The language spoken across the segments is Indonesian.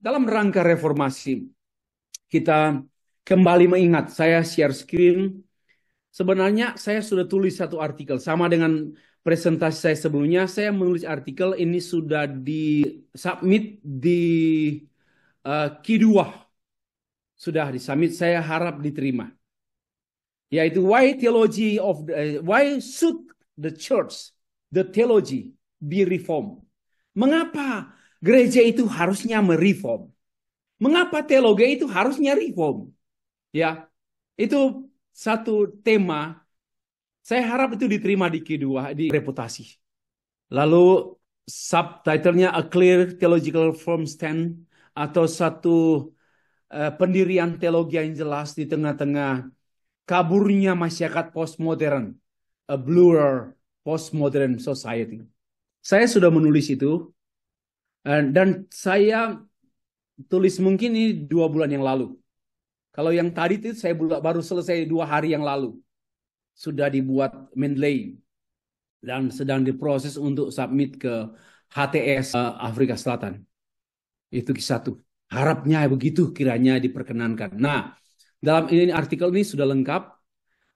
dalam rangka reformasi, kita kembali mengingat, saya share screen. Sebenarnya saya sudah tulis satu artikel, sama dengan presentasi saya sebelumnya, saya menulis artikel ini sudah di-submit di Q2. Sudah di-submit, saya harap diterima. Yaitu why should the church, the theology be reformed? Mengapa gereja itu harusnya mereform? Mengapa teologi itu harusnya reform? Ya, itu satu tema. Saya harap itu diterima di Q2 di reputasi. Lalu subtitlenya A Clear Theological Firm Stand, atau satu pendirian teologi yang jelas di tengah-tengah kaburnya masyarakat postmodern, a bluer postmodern society. Saya sudah menulis itu, dan saya tulis mungkin ini 2 bulan yang lalu. Kalau yang tadi itu saya baru selesai 2 hari yang lalu. Sudah dibuat Mendeley dan sedang diproses untuk submit ke HTS Afrika Selatan. Itu satu. Harapnya begitu kiranya diperkenankan. Nah, dalam ini artikel ini sudah lengkap,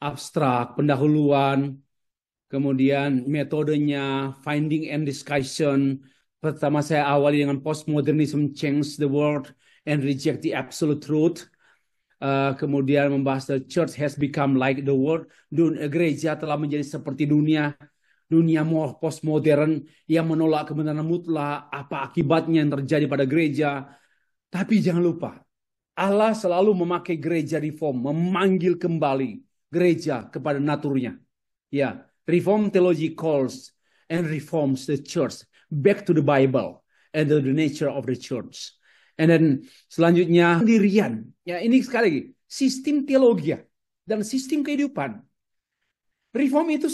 abstrak, pendahuluan, kemudian metodenya, finding and discussion. Pertama saya awali dengan postmodernism change the world and reject the absolute truth. Kemudian membahas the church has become like the world. Gereja telah menjadi seperti dunia postmodern yang menolak kebenaran mutlak. Apa akibatnya yang terjadi pada gereja? Tapi jangan lupa, Allah selalu memakai gereja reform, memanggil kembali gereja kepada naturnya. Ya, reform theology calls and reforms the church back to the Bible and the nature of the church. And then selanjutnya pendirian. Ya, ini sekali lagi sistem teologi dan sistem kehidupan. Reform itu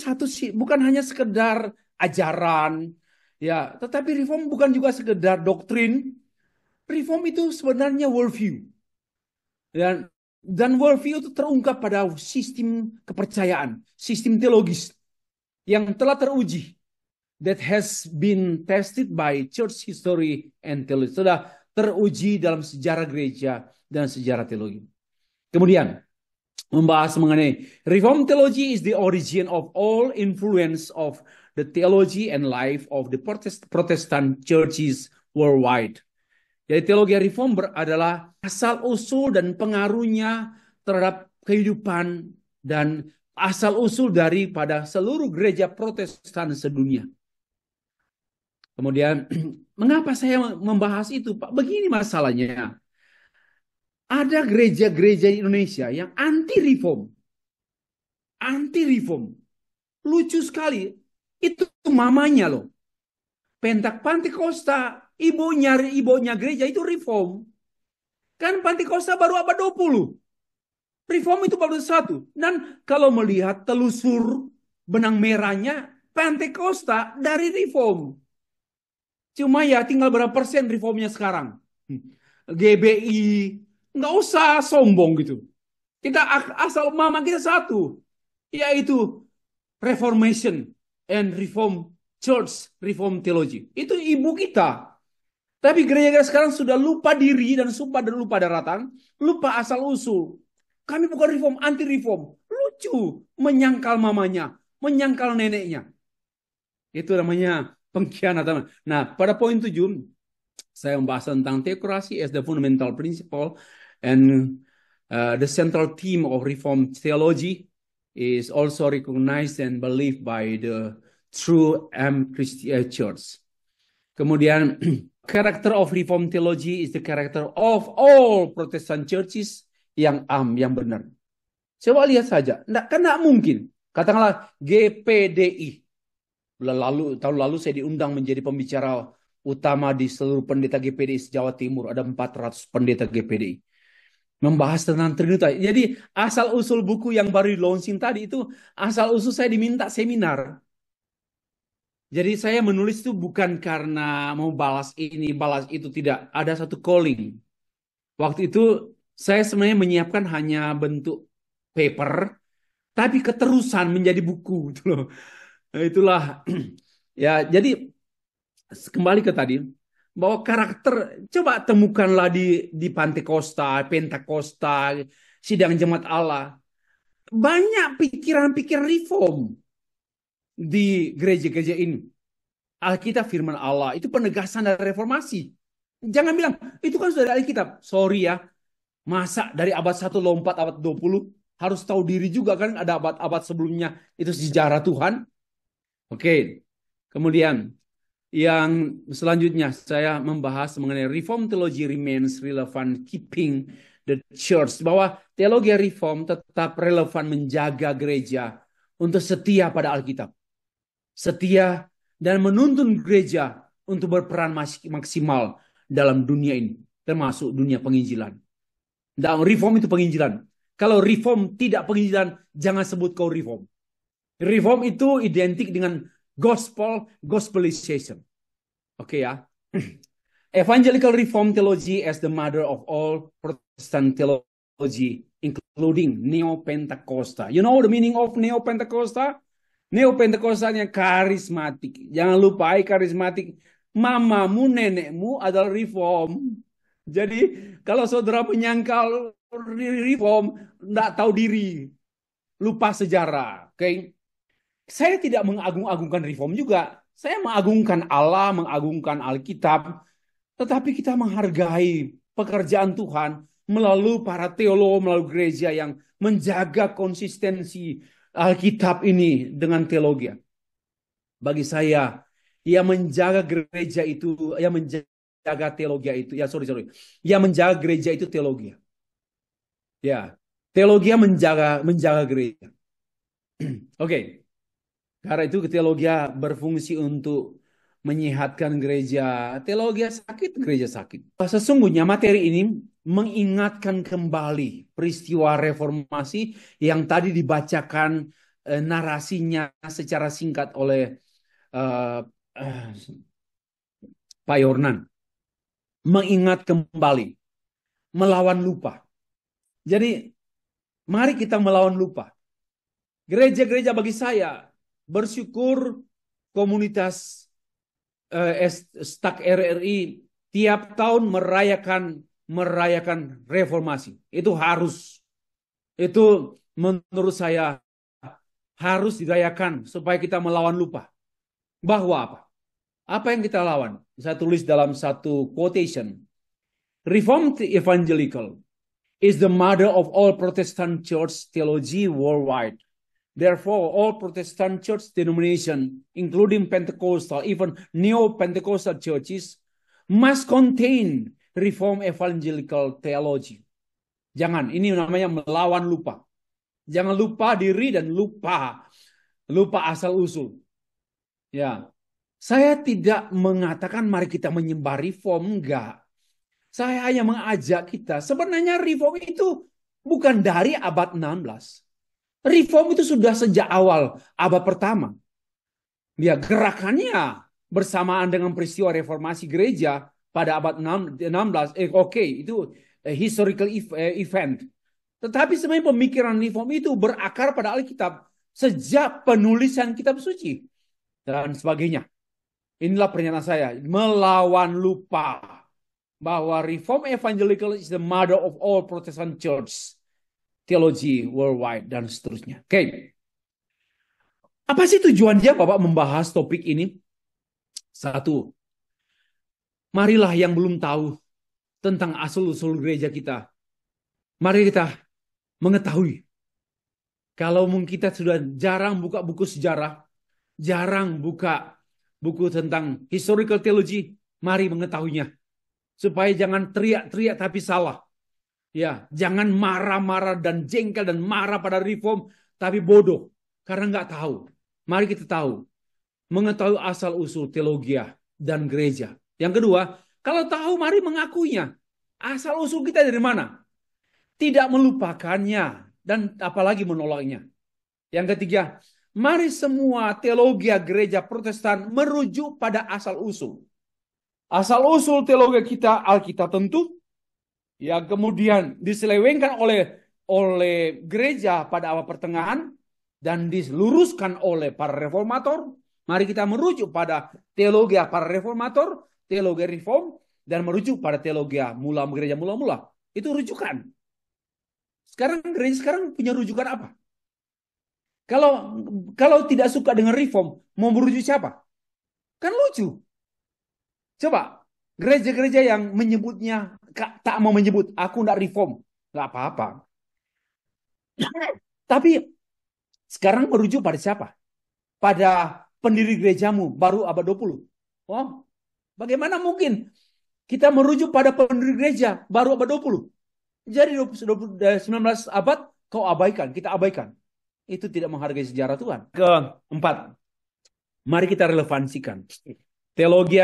bukan hanya sekedar ajaran, ya, tetapi reform bukan juga sekedar doktrin. Reform itu sebenarnya worldview. Dan worldview itu terungkap pada sistem kepercayaan, sistem teologis yang telah teruji, that has been tested by church history and theology. Sudah teruji dalam sejarah gereja dan sejarah teologi. Kemudian membahas mengenai Reformed theology is the origin of all influence of the theology and life of the Protestant churches worldwide. Jadi teologi reform adalah asal-usul dan pengaruhnya terhadap kehidupan dan asal-usul daripada seluruh gereja Protestan sedunia. Kemudian, mengapa saya membahas itu, Pak? Begini masalahnya. Ada gereja-gereja di Indonesia yang anti-reform. Anti-reform. Lucu sekali. Itu mamanya loh. Pentakosta, ibunya gereja itu reform. Kan Pentakosta baru abad 20. Reform itu baru satu. Dan kalau melihat telusur benang merahnya, Pentakosta dari reform. Cuma ya tinggal berapa persen reformnya sekarang. GBI, nggak usah sombong gitu. Kita asal mama kita satu, yaitu Reformation and Reform Church, Reform Theology. Itu ibu kita. Tapi gereja sekarang sudah lupa diri dan lupa daratan, lupa asal usul. Kami bukan reform, anti reform. Lucu, menyangkal mamanya, menyangkal neneknya. Itu namanya pengkhianatan. Nah, pada poin 7, saya membahas tentang theocracy as the fundamental principle, and the central theme of Reformed theology is also recognized and believed by the true Christian Church. Kemudian, character of Reformed theology is the character of all Protestant churches yang benar. Coba lihat saja, kan tidak mungkin. Katakanlah GPDI. Tahun lalu saya diundang menjadi pembicara utama di seluruh pendeta GPDI Jawa Timur. Ada 400 pendeta GPDI. Membahas tentang Trinitas. Jadi asal-usul buku yang baru di launching tadi itu, asal-usul saya diminta seminar. Jadi saya menulis itu bukan karena mau balas ini, balas itu. Tidak. Ada satu calling. Waktu itu saya sebenarnya menyiapkan hanya bentuk paper, tapi keterusan menjadi buku. Itulah. Ya, jadi kembali ke tadi. Bahwa karakter, coba temukanlah di Pantekosta, Pentakosta, sidang jemaat Allah. Banyak pikiran-pikiran reform di gereja-gereja ini. Alkitab firman Allah itu penegasan dari reformasi. Jangan bilang, itu kan sudah dari Alkitab. Sorry ya, masa dari abad 1 lompat abad 20? Harus tahu diri juga kan, ada abad-abad sebelumnya. Itu sejarah Tuhan. Oke, kemudian yang selanjutnya saya membahas mengenai reform theology remains relevant keeping the church. Bahwa teologi reform tetap relevan menjaga gereja untuk setia pada Alkitab. Setia dan menuntun gereja untuk berperan maksimal dalam dunia ini. Termasuk dunia penginjilan. Dan reform itu penginjilan. Kalau reform tidak penginjilan, jangan sebut kau reform. Reform itu identik dengan gospelization. Oke ya. Evangelical Reform Theology as the mother of all Protestant theology, including Neo-Pentecostal. You know the meaning of Neo-Pentecostal? Neo-Pentecostal yang karismatik. Jangan lupa karismatik. Mamamu, nenekmu adalah reform. Jadi kalau saudara menyangkal reform, tidak tahu diri. Lupa sejarah. Oke. Saya tidak mengagung-agungkan reform juga. Saya mengagungkan Allah, mengagungkan Alkitab. Tetapi kita menghargai pekerjaan Tuhan melalui para teolog, melalui gereja yang menjaga konsistensi Alkitab ini dengan teologi. Bagi saya, yang menjaga gereja itu, yang menjaga teologi itu, yang menjaga gereja itu teologi. Ya, teologi menjaga gereja. Oke. Karena itu teologi berfungsi untuk menyehatkan gereja. Teologi sakit, gereja sakit. Sesungguhnya materi ini mengingatkan kembali peristiwa reformasi yang tadi dibacakan narasinya secara singkat oleh Pak Yornan. Mengingat kembali. Melawan lupa. Jadi mari kita melawan lupa. Gereja-gereja bagi saya bersyukur komunitas Stak RRI tiap tahun merayakan reformasi. Itu harus. Itu menurut saya harus dirayakan supaya kita melawan lupa. Bahwa apa? Apa yang kita lawan? Saya tulis dalam satu quotation. Reformed Evangelical is the mother of all Protestant church theology worldwide. Therefore, all Protestant church denomination, including Pentecostal, even Neo-Pentecostal churches, must contain Reform Evangelical theology. Jangan, ini namanya melawan lupa. Jangan lupa diri dan lupa asal-usul. Ya, saya tidak mengatakan mari kita menyembah reform, enggak. Saya hanya mengajak kita, sebenarnya reform itu bukan dari abad 16. Reform itu sudah sejak awal abad pertama. Ya, gerakannya bersamaan dengan peristiwa reformasi gereja pada abad 16. Itu historical event. Tetapi sebenarnya pemikiran reform itu berakar pada Alkitab sejak penulisan kitab suci dan sebagainya. Inilah pernyataan saya, melawan lupa bahwa Reform Evangelical is the mother of all Protestant church theology worldwide dan seterusnya. Oke. Apa sih tujuannya Bapak membahas topik ini? Satu, marilah yang belum tahu tentang asal-usul gereja kita, mari kita mengetahui. Kalau mungkin kita sudah jarang buka buku sejarah, jarang buka buku tentang historical theology, mari mengetahuinya. Supaya jangan teriak-teriak tapi salah. Ya, jangan marah-marah dan jengkel dan marah pada reform, tapi bodoh karena nggak tahu. Mari kita tahu, mengetahui asal-usul teologi dan gereja. Yang kedua, kalau tahu, mari mengakuinya. Asal-usul kita dari mana? Tidak melupakannya dan apalagi menolaknya. Yang ketiga, mari semua teologi gereja Protestan merujuk pada asal-usul. Asal-usul teologi kita Alkitab tentu, yang kemudian diselewengkan oleh gereja pada abad pertengahan dan diluruskan oleh para reformator. Mari kita merujuk pada teologi para reformator, teologi reform dan merujuk pada teologi gereja mula-mula. Itu rujukan. Sekarang gereja sekarang punya rujukan apa? Kalau tidak suka dengan reform, mau merujuk siapa? Kan lucu. Coba gereja-gereja yang menyebutnya tak mau menyebut aku tidak reform, nggak apa-apa. Tapi sekarang merujuk pada siapa? Pada pendiri gerejamu baru abad 20. Oh, bagaimana mungkin kita merujuk pada pendiri gereja baru abad 20? Jadi 19 abad kau abaikan, kita abaikan. Itu tidak menghargai sejarah Tuhan. Keempat, mari kita relevansikan. Teologi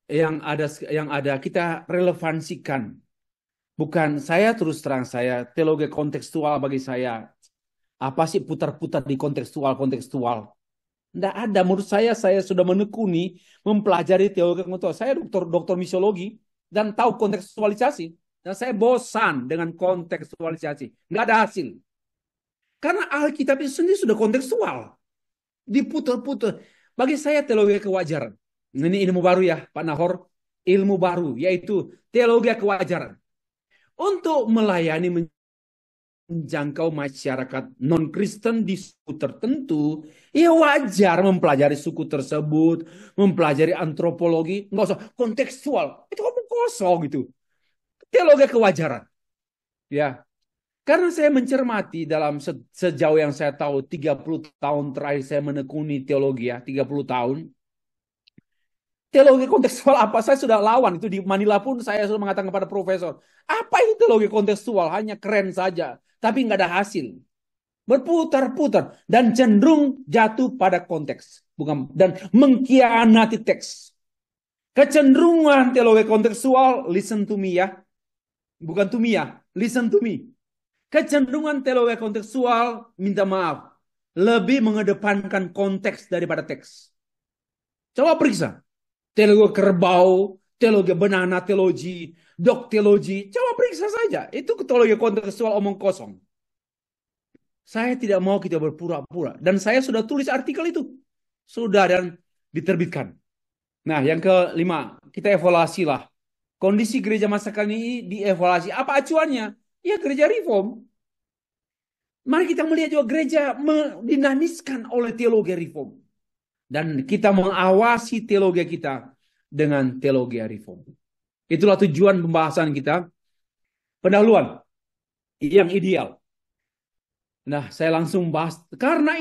yang ada kita relevansikan. Bukan saya terus terang saya teologi kontekstual bagi saya. Apa sih putar-putar di kontekstual? Tidak ada. Menurut saya sudah menekuni mempelajari teologi kontekstual. Saya doktor misiologi dan tahu kontekstualisasi. Dan saya bosan dengan kontekstualisasi. Nggak ada hasil. Karena Alkitab itu sendiri sudah kontekstual. Diputar-putar. Bagi saya teologi kewajaran. Ini ilmu baru ya Pak Nahor. Ilmu baru yaitu teologi kewajaran. Untuk melayani menjangkau masyarakat non-Kristen di suku tertentu, ya wajar mempelajari suku tersebut, mempelajari antropologi, nggak usah kontekstual. Itu ngomong kosong gitu. Teologi kewajaran. Ya. Karena saya mencermati dalam sejauh yang saya tahu 30 tahun terakhir saya menekuni teologi ya, 30 tahun. Teologi kontekstual apa? Saya sudah lawan itu di Manila pun saya sudah mengatakan kepada profesor, apa itu teologi kontekstual? Hanya keren saja, tapi nggak ada hasil. Berputar-putar dan cenderung jatuh pada konteks, bukan dan mengkhianati teks. Kecenderungan teologi kontekstual, listen to me ya, bukan to me ya, listen to me. Kecenderungan teologi kontekstual, minta maaf, lebih mengedepankan konteks daripada teks. Coba periksa. Teologi kerbau, teologi banana teologi, dokteologi. Coba periksa saja. Itu teologi kontekstual omong kosong. Saya tidak mau kita berpura-pura. Dan saya sudah tulis artikel itu. Sudah dan diterbitkan. Nah, yang kelima, kita evaluasi lah. Kondisi gereja masa kini ini dievaluasi. Apa acuannya? Ya gereja reform. Mari kita melihat juga gereja dinamiskan oleh teologi reform. Dan kita mengawasi teologi kita dengan teologi reform. Itulah tujuan pembahasan kita. Pendahuluan yang ideal. Nah, saya langsung bahas. Karena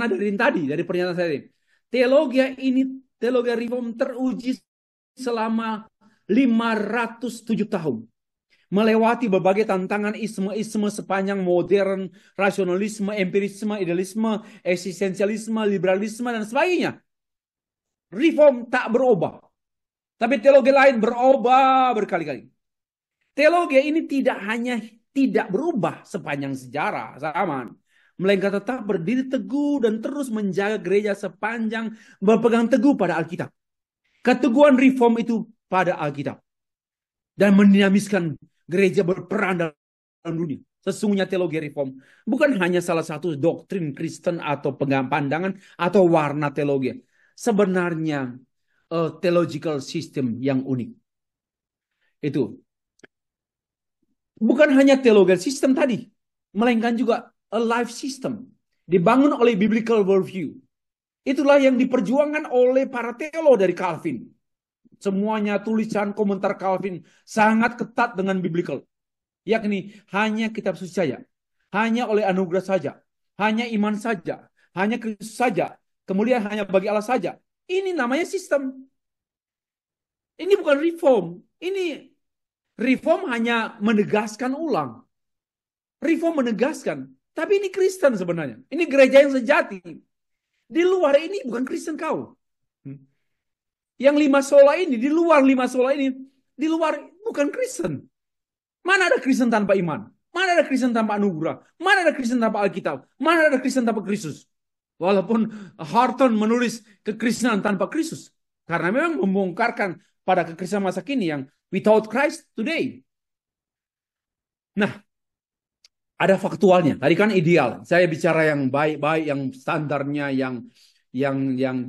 dari pernyataan saya, teologi reform teruji selama 507 tahun. Melewati berbagai tantangan isme-isme sepanjang modern, rasionalisme, empirisme, idealisme, eksistensialisme, liberalisme, dan sebagainya. Reform tak berubah. Tapi teologi lain berubah berkali-kali. Teologi ini tidak berubah sepanjang sejarah zaman. Melainkan tetap berdiri teguh dan terus menjaga gereja sepanjang berpegang teguh pada Alkitab. Keteguhan reform itu pada Alkitab. Dan mendinamiskan gereja berperan dalam dunia. Sesungguhnya teologi reform bukan hanya salah satu doktrin Kristen atau pandangan atau warna teologi. Sebenarnya theological system yang unik. Itu. Bukan hanya teologi system tadi, melainkan juga a life system. Dibangun oleh biblical worldview. Itulah yang diperjuangkan oleh para teolog dari Calvin. Semuanya tulisan komentar Calvin sangat ketat dengan biblical. Yakni hanya kitab suci saja. Hanya oleh anugerah saja. Hanya iman saja. Hanya Kristus saja. Kemudian hanya bagi Allah saja. Ini namanya sistem. Ini bukan reform. Ini reform hanya menegaskan ulang. Reform menegaskan. Tapi ini Kristen sebenarnya. Ini gereja yang sejati. Di luar ini bukan Kristen kau. Yang 5 sola ini, di luar 5 sola ini, di luar bukan Kristen. Mana ada Kristen tanpa iman? Mana ada Kristen tanpa anugerah? Mana ada Kristen tanpa Alkitab? Mana ada Kristen tanpa Kristus? Walaupun Horton menulis kekristenan tanpa Kristus. Karena memang membongkarkan pada kekristenan masa kini yang without Christ today. Nah, ada faktualnya. Tadi kan ideal. Saya bicara yang baik-baik, yang standarnya, yang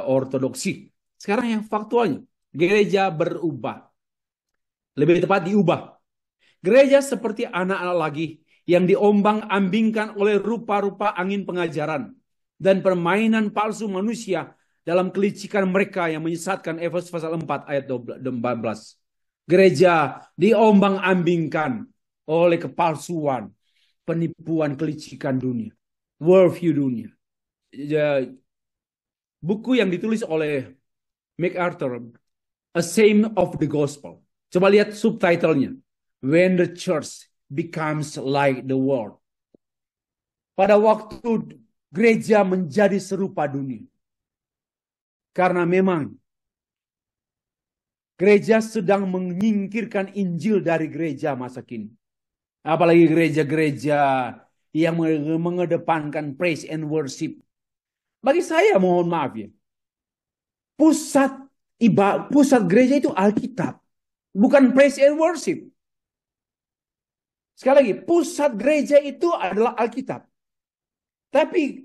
ortodoksi. Sekarang yang faktualnya, gereja berubah. Lebih tepat diubah. Gereja seperti anak-anak lagi yang diombang-ambingkan oleh rupa-rupa angin pengajaran dan permainan palsu manusia dalam kelicikan mereka yang menyesatkan. Efesus pasal 4 ayat 14. Gereja diombang-ambingkan oleh kepalsuan, penipuan, kelicikan dunia, worldview dunia. Buku yang ditulis oleh MacArthur, A Shame of the Gospel. Coba lihat subtitlenya. When the church becomes like the world. Pada waktu gereja menjadi serupa dunia. Karena memang gereja sedang menyingkirkan Injil dari gereja masa kini. Apalagi gereja-gereja yang mengedepankan praise and worship. Bagi saya, mohon maaf ya, pusat gereja itu Alkitab, bukan praise and worship. Sekali lagi, pusat gereja itu adalah Alkitab. Tapi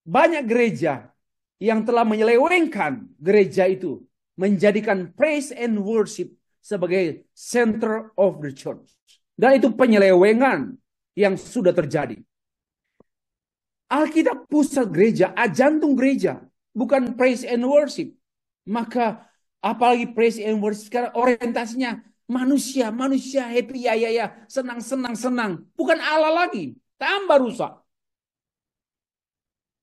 banyak gereja yang telah menyelewengkan gereja itu, menjadikan praise and worship sebagai center of the church. Dan itu penyelewengan yang sudah terjadi. Alkitab pusat gereja, jantung gereja, bukan praise and worship. Maka apalagi praise and worship sekarang orientasinya manusia happy ya, senang. Bukan Allah lagi, tambah rusak.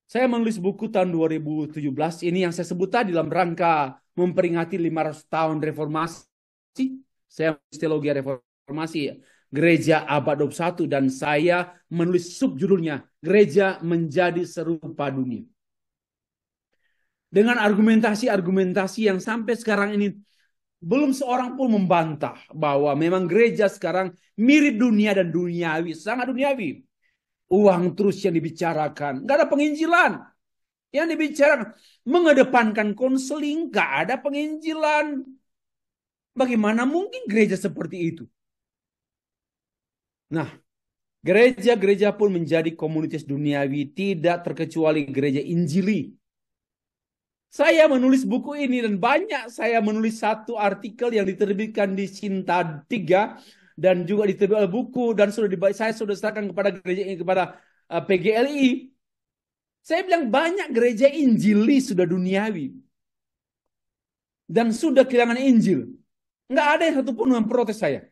Saya menulis buku tahun 2017 ini yang saya sebut tadi dalam rangka memperingati 500 tahun reformasi. Saya menulis teologi reformasi, Gereja Abad 21, dan saya menulis subjudulnya Gereja Menjadi Serupa Dunia. Dengan argumentasi yang sampai sekarang ini belum seorang pun membantah bahwa memang gereja sekarang mirip dunia dan duniawi, sangat duniawi. Uang terus yang dibicarakan, nggak ada penginjilan. Yang dibicarakan mengedepankan konseling, nggak ada penginjilan. Bagaimana mungkin gereja seperti itu? Nah, gereja-gereja pun menjadi komunitas duniawi, tidak terkecuali gereja Injili. Saya menulis buku ini dan banyak saya menulis satu artikel yang diterbitkan di Sinta 3 dan juga diterbitkan buku dan saya sudah serahkan kepada gereja ini, kepada PGLI. Saya bilang banyak gereja Injili sudah duniawi dan sudah kehilangan Injil. Nggak ada yang satupun memprotes saya.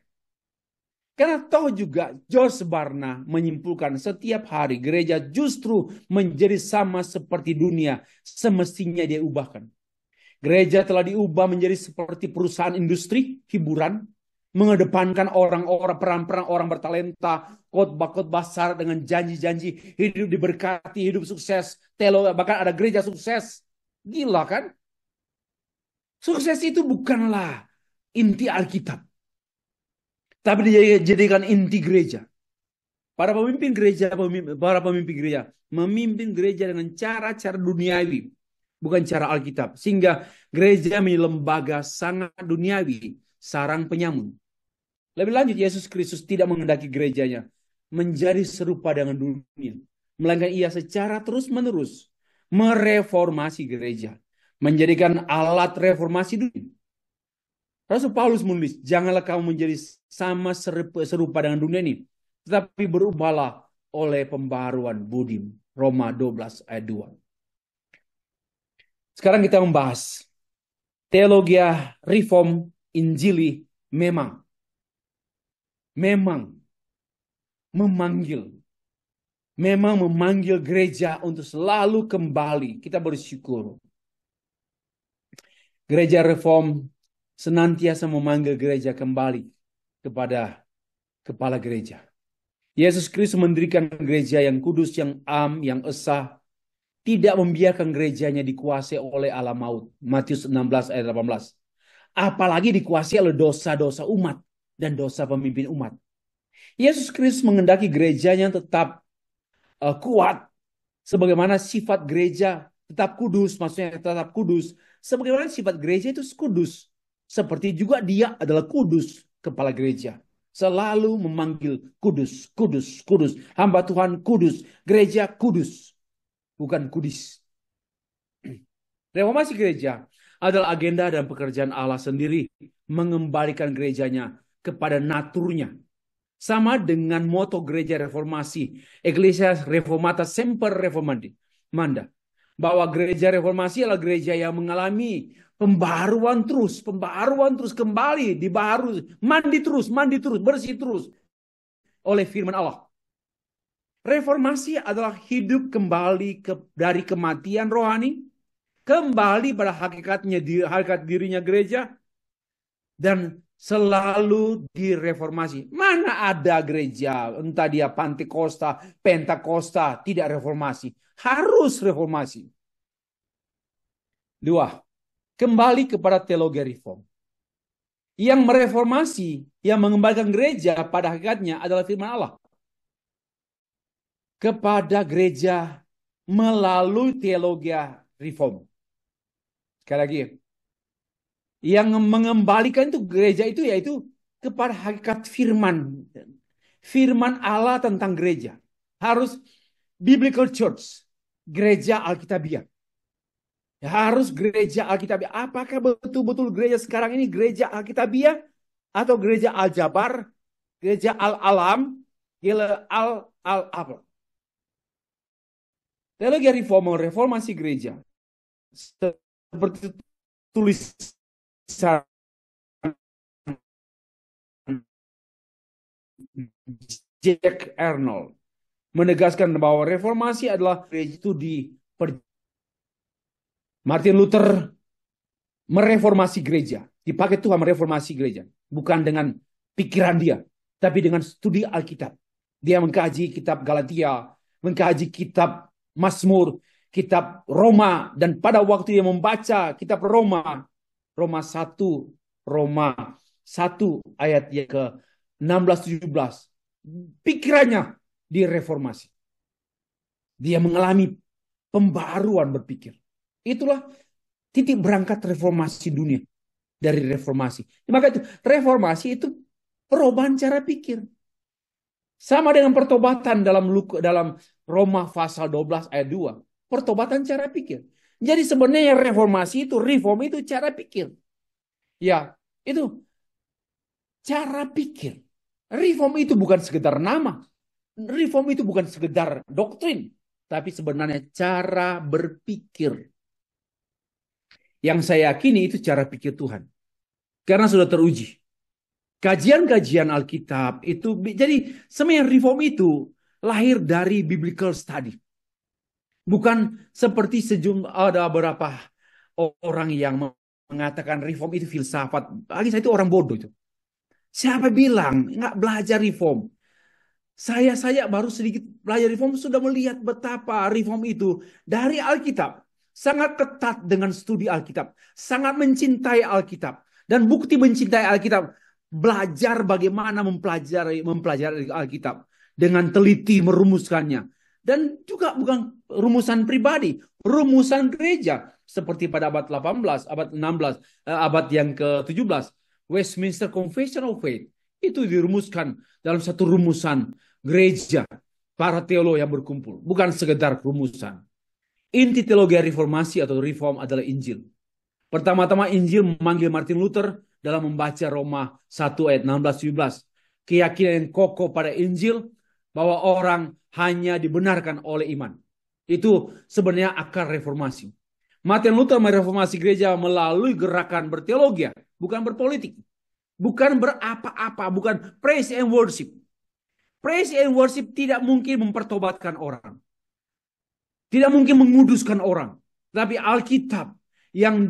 Karena toh juga George Barna menyimpulkan setiap hari gereja justru menjadi sama seperti dunia, semestinya dia ubahkan. Gereja telah diubah menjadi seperti perusahaan industri hiburan, mengedepankan orang-orang peran-peran orang bertalenta, khotbah-khotbah syarat dengan janji-janji hidup diberkati, hidup sukses, bahkan ada gereja sukses. Gila kan? Sukses itu bukanlah inti Alkitab, tapi dijadikan inti gereja. Para pemimpin gereja memimpin gereja dengan cara-cara duniawi, bukan cara Alkitab. Sehingga gereja menjadi lembaga sangat duniawi, sarang penyamun. Lebih lanjut, Yesus Kristus tidak menghendaki gerejanya menjadi serupa dengan dunia, melainkan ia secara terus-menerus mereformasi gereja, menjadikan alat reformasi dunia. Rasul Paulus menulis, janganlah kamu menjadi sama serupa dengan dunia ini, tetapi berubahlah oleh pembaharuan budi. Roma 12 ayat 2. Sekarang kita membahas teologi reform Injili memang memanggil gereja untuk selalu kembali. Kita bersyukur. Gereja reform senantiasa memanggil gereja kembali kepada kepala gereja. Yesus Kristus mendirikan gereja yang kudus, yang yang esa, tidak membiarkan gerejanya dikuasai oleh alam maut. Matius 16 ayat 18. Apalagi dikuasai oleh dosa-dosa umat dan dosa pemimpin umat. Yesus Kristus menghendaki gerejanya tetap kuat, sebagaimana sifat gereja tetap kudus, maksudnya tetap kudus. Sebagaimana sifat gereja itu kudus. Seperti juga dia adalah kudus, kepala gereja. Selalu memanggil kudus, kudus, kudus. Hamba Tuhan kudus, gereja kudus. Bukan kudis. Reformasi gereja adalah agenda dan pekerjaan Allah sendiri mengembalikan gerejanya kepada naturnya. Sama dengan moto gereja reformasi, Ecclesia Reformata Semper Reformanda. Bahwa gereja reformasi adalah gereja yang mengalami pembaharuan terus kembali, dibaharui, mandi terus, bersih terus oleh firman Allah. Reformasi adalah hidup kembali dari kematian rohani, kembali pada hakikat dirinya gereja, dan selalu direformasi. Mana ada gereja, entah dia Pantekosta, Pentakosta, tidak reformasi. Harus reformasi. 2. Kembali kepada teologi reform. Yang mereformasi, yang mengembalikan gereja pada hakikatnya adalah firman Allah. Kepada gereja melalui teologi reform. Sekali lagi, yang mengembalikan itu gereja itu yaitu kepada hakikat firman Allah tentang gereja. Harus biblical church, gereja Alkitabiah. Harus gereja Alkitabiah. Apakah betul-betul gereja sekarang ini gereja Alkitabiah atau gereja Aljabar, gereja Al-Alam, Al-Apa? Teologi reformasi gereja seperti tulisan Jack Arnold menegaskan bahwa reformasi adalah gereja itu Martin Luther mereformasi gereja, dipakai Tuhan mereformasi gereja, bukan dengan pikiran dia, tapi dengan studi Alkitab. Dia mengkaji kitab Galatia, mengkaji kitab Mazmur, kitab Roma, dan pada waktu dia membaca kitab Roma 1 ayat yang ke 16-17, pikirannya direformasi. Dia mengalami pembaruan berpikir. Itulah titik berangkat reformasi dunia. Dari reformasi. Maka itu reformasi itu perubahan cara pikir. Sama dengan pertobatan dalam Roma pasal 12 ayat 2. Pertobatan cara pikir. Jadi sebenarnya reformasi itu, reform itu cara pikir. Ya, itu cara pikir. Reform itu bukan sekedar nama. Reform itu bukan sekedar doktrin. Tapi sebenarnya cara berpikir. Yang saya yakini itu cara pikir Tuhan. Karena sudah teruji. Kajian-kajian Alkitab itu, jadi sebenarnya reform itu lahir dari biblical study. Bukan seperti ada beberapa orang yang mengatakan reform itu filsafat. Bagi saya itu orang bodoh itu. Siapa bilang nggak belajar reform? Saya baru sedikit belajar reform sudah melihat betapa reform itu dari Alkitab. Sangat ketat dengan studi Alkitab. Sangat mencintai Alkitab. Dan bukti mencintai Alkitab, belajar bagaimana mempelajari Alkitab dengan teliti merumuskannya, dan juga bukan rumusan pribadi, rumusan gereja seperti pada abad 18, abad 16, abad yang ke-17, Westminster Confession of Faith itu dirumuskan dalam satu rumusan gereja para teolog yang berkumpul, bukan sekedar rumusan. Inti teologi reformasi atau reform adalah Injil. Pertama-tama Injil memanggil Martin Luther dalam membaca Roma 1 ayat 16-17. Keyakinan yang kokoh pada Injil bahwa orang hanya dibenarkan oleh iman. Itu sebenarnya akar reformasi. Martin Luther mereformasi gereja melalui gerakan berteologi, bukan berpolitik. Bukan berapa-apa, bukan praise and worship. Praise and worship tidak mungkin mempertobatkan orang. Tidak mungkin menguduskan orang. Tapi Alkitab yang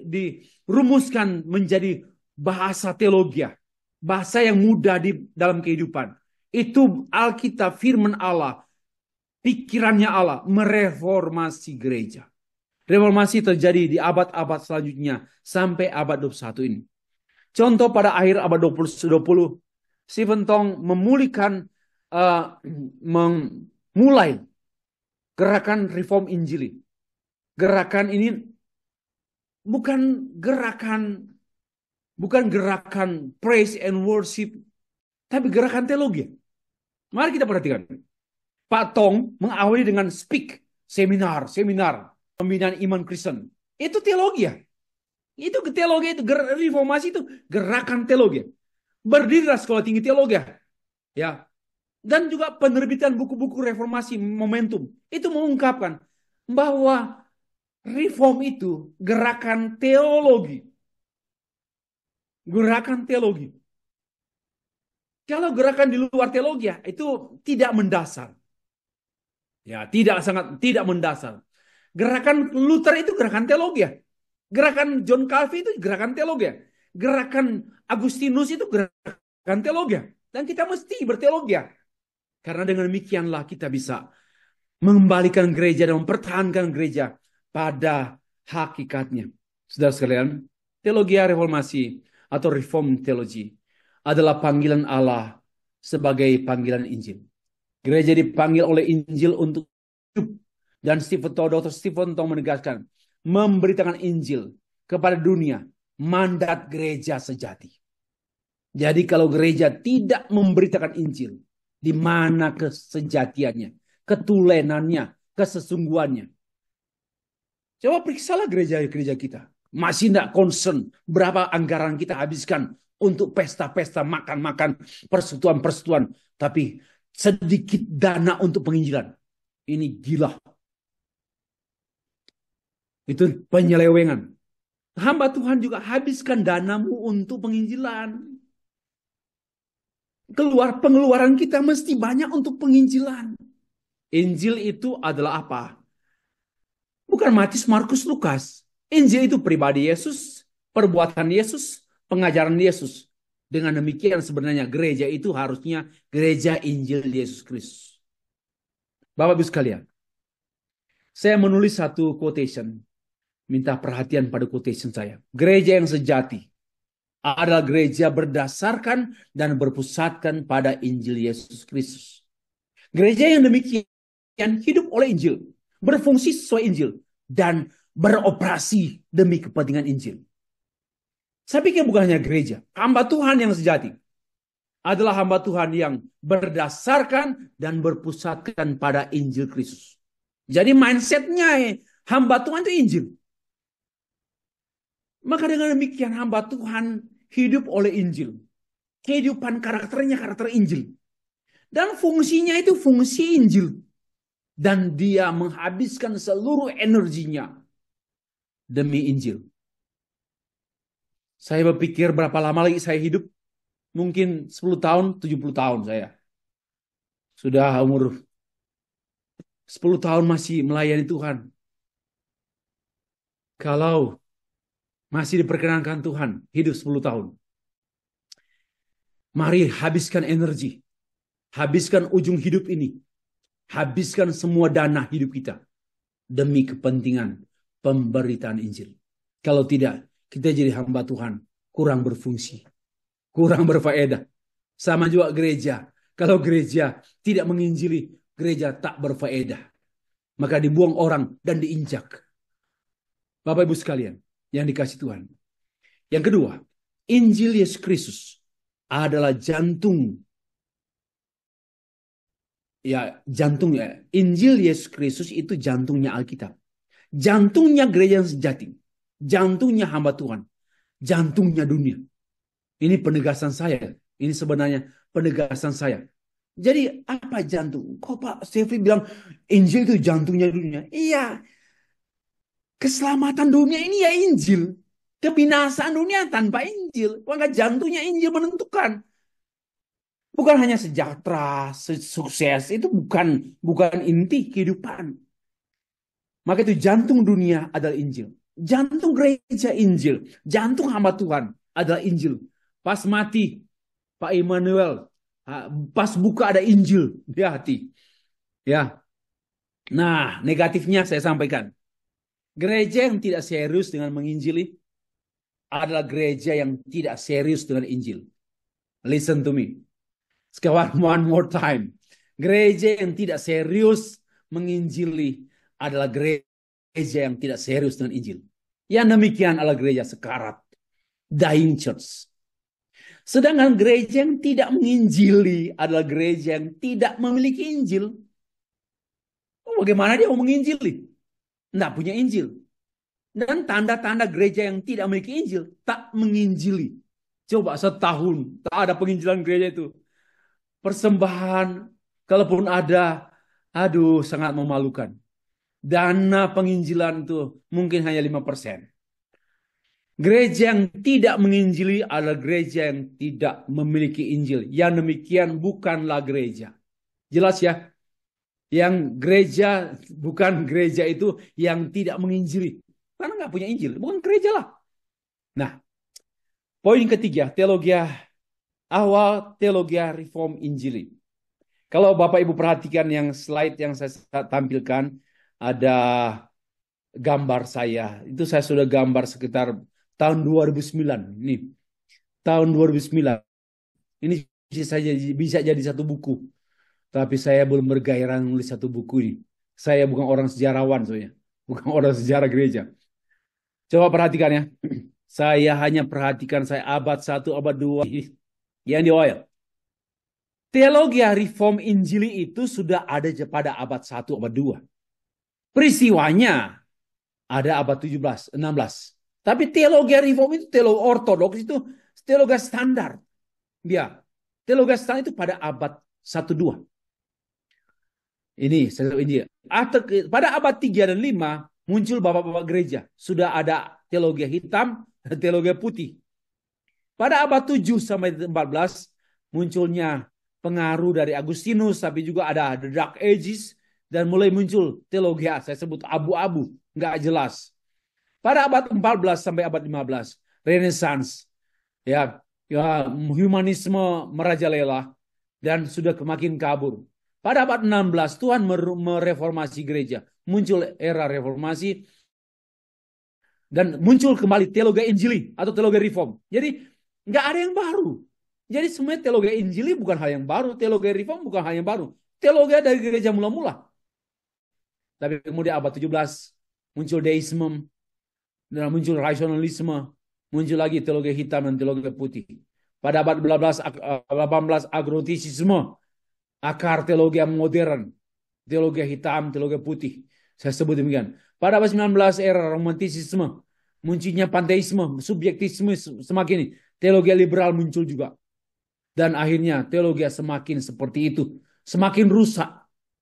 dirumuskan menjadi bahasa teologi, bahasa yang mudah dalam kehidupan. Itu Alkitab, firman Allah, pikirannya Allah, mereformasi gereja. Reformasi terjadi di abad-abad selanjutnya sampai abad 21 ini. Contoh pada akhir abad 20, Stephen Tong memulai gerakan reform Injili. Gerakan ini bukan gerakan praise and worship, tapi gerakan teologi. Mari kita perhatikan. Pak Tong mengawali dengan seminar pembinaan iman Kristen. Itu teologi ya. Itu teologi, itu reformasi, itu gerakan teologi. Berdirilah sekolah tinggi teologi ya. Dan juga penerbitan buku-buku reformasi momentum itu mengungkapkan bahwa reform itu gerakan teologi. Gerakan teologi. Kalau gerakan di luar teologi ya, itu tidak mendasar. Ya, sangat tidak mendasar. Gerakan Luther itu gerakan teologi ya. Gerakan John Calvin itu gerakan teologi ya. Gerakan Agustinus itu gerakan teologi ya. Dan kita mesti berteologi ya. Karena dengan demikianlah kita bisa mengembalikan gereja dan mempertahankan gereja pada hakikatnya. Saudara sekalian, teologi reformasi atau reform theology adalah panggilan Allah sebagai panggilan Injil. Gereja dipanggil oleh Injil untuk hidup. Dan Dr. Stephen Tong menegaskan, memberitakan Injil kepada dunia, mandat gereja sejati. Jadi kalau gereja tidak memberitakan Injil, di mana kesejatiannya, ketulenannya, kesesungguhannya. Coba periksalah gereja-gereja kita. Masih tidak concern berapa anggaran kita habiskan untuk pesta-pesta, makan-makan, persetuan-persetuan. Tapi sedikit dana untuk penginjilan. Ini gila. Itu penyelewengan. Hamba Tuhan juga habiskan danamu untuk penginjilan. Pengeluaran kita mesti banyak untuk penginjilan. Injil itu adalah apa? Bukan Matius, Markus, Lukas. Injil itu pribadi Yesus, perbuatan Yesus, pengajaran Yesus. Dengan demikian sebenarnya gereja itu harusnya gereja Injil Yesus Kristus. Bapak Ibu sekalian, saya menulis satu quotation. Minta perhatian pada quotation saya. Gereja yang sejati adalah gereja berdasarkan dan berpusatkan pada Injil Yesus Kristus. Gereja yang demikian hidup oleh Injil, berfungsi sesuai Injil, dan beroperasi demi kepentingan Injil. Saya pikir bukan hanya gereja, hamba Tuhan yang sejati adalah hamba Tuhan yang berdasarkan dan berpusatkan pada Injil Kristus. Jadi mindsetnya hamba Tuhan itu Injil. Maka dengan demikian hamba Tuhan hidup oleh Injil. Kehidupan karakternya karakter Injil. Dan fungsinya itu fungsi Injil. Dan dia menghabiskan seluruh energinya demi Injil. Saya berpikir berapa lama lagi saya hidup. Mungkin 10 tahun, 70 tahun saya. Sudah umur 10 tahun masih melayani Tuhan. Kalau masih diperkenankan Tuhan hidup 10 tahun. Mari habiskan energi. Habiskan ujung hidup ini. Habiskan semua dana hidup kita. Demi kepentingan pemberitaan Injil. Kalau tidak, kita jadi hamba Tuhan. Kurang berfungsi. Kurang berfaedah. Sama juga gereja. Kalau gereja tidak menginjili, gereja tak berfaedah. Maka dibuang orang dan diinjak. Bapak Ibu sekalian yang dikasih Tuhan. Yang kedua, Injil Yesus Kristus adalah jantung. Ya, jantungnya. Injil Yesus Kristus itu jantungnya Alkitab. Jantungnya gereja yang sejati. Jantungnya hamba Tuhan. Jantungnya dunia. Ini penegasan saya. Ini sebenarnya penegasan saya. Jadi apa jantung? Kok Pak Stefri bilang Injil itu jantungnya dunia? Iya. Keselamatan dunia ini ya Injil. Kebinasaan dunia tanpa Injil. Maka jantungnya Injil menentukan. Bukan hanya sejahtera, sukses. Itu bukan inti kehidupan. Maka itu jantung dunia adalah Injil. Jantung gereja Injil. Jantung hamba Tuhan adalah Injil. Pas mati, Pak Immanuel. Pas buka ada Injil di hati. Ya. Nah, negatifnya saya sampaikan. Gereja yang tidak serius dengan menginjili adalah gereja yang tidak serius dengan Injil. Listen to me. Sekarang one more time. Gereja yang tidak serius menginjili adalah gereja yang tidak serius dengan Injil. Yang demikian adalah gereja sekarat. Dying church. Sedangkan gereja yang tidak menginjili adalah gereja yang tidak memiliki Injil. Bagaimana dia mau menginjili? Tidak punya Injil. Dan tanda-tanda gereja yang tidak memiliki Injil, tak menginjili. Coba setahun, tak ada penginjilan gereja itu. Persembahan, kalaupun ada, aduh sangat memalukan. Dana penginjilan itu mungkin hanya 5%. Gereja yang tidak menginjili adalah gereja yang tidak memiliki Injil. Yang demikian bukanlah gereja. Jelas ya? Yang gereja bukan gereja itu yang tidak menginjili. Karena nggak punya Injil, bukan gereja lah. Nah, poin ketiga, teologi reform Injili. Kalau Bapak Ibu perhatikan yang slide yang saya tampilkan, ada gambar saya. Itu saya sudah gambar sekitar tahun 2009. Ini tahun 2009. Ini bisa jadi satu buku. Tapi saya belum bergairah nulis satu buku ini. Saya bukan orang sejarawan soalnya. Bukan orang sejarah gereja. Coba perhatikan ya. Saya hanya perhatikan saya abad 1, abad 2 yang di oil. Teologi reform Injili itu sudah ada pada abad 1, abad 2. Peristiwanya ada abad 17, 16. Tapi teologi reform itu teologi ortodoks itu teologi standar. Ya. Teologi standar itu pada abad 1, 2. Ini pada abad 3 dan 5 muncul bapak-bapak gereja. Sudah ada teologi hitam dan teologi putih. Pada abad 7 sampai 14 munculnya pengaruh dari Agustinus, tapi juga ada the Dark Ages dan mulai muncul teologi saya sebut abu-abu, nggak jelas. Pada abad 14 sampai abad 15 Renaissance, ya humanisme merajalela dan sudah makin kabur. Pada abad 16 Tuhan mereformasi gereja, muncul era reformasi dan muncul kembali teologi Injili atau teologi reform. Jadi nggak ada yang baru. Jadi sebenarnya teologi Injili bukan hal yang baru, teologi reform bukan hal yang baru. Teologi dari gereja mula-mula. Tapi kemudian abad 17 muncul deisme, dan muncul rasionalisme, muncul lagi teologi hitam dan teologi putih. Pada abad 18 agnostisisme, akar teologi yang modern, teologi hitam, teologi putih. Saya sebut demikian. Pada abad 19 era romantisisme, munculnya panteisme, subjektisme semakin teologi liberal muncul juga. Dan akhirnya teologi semakin seperti itu, semakin rusak.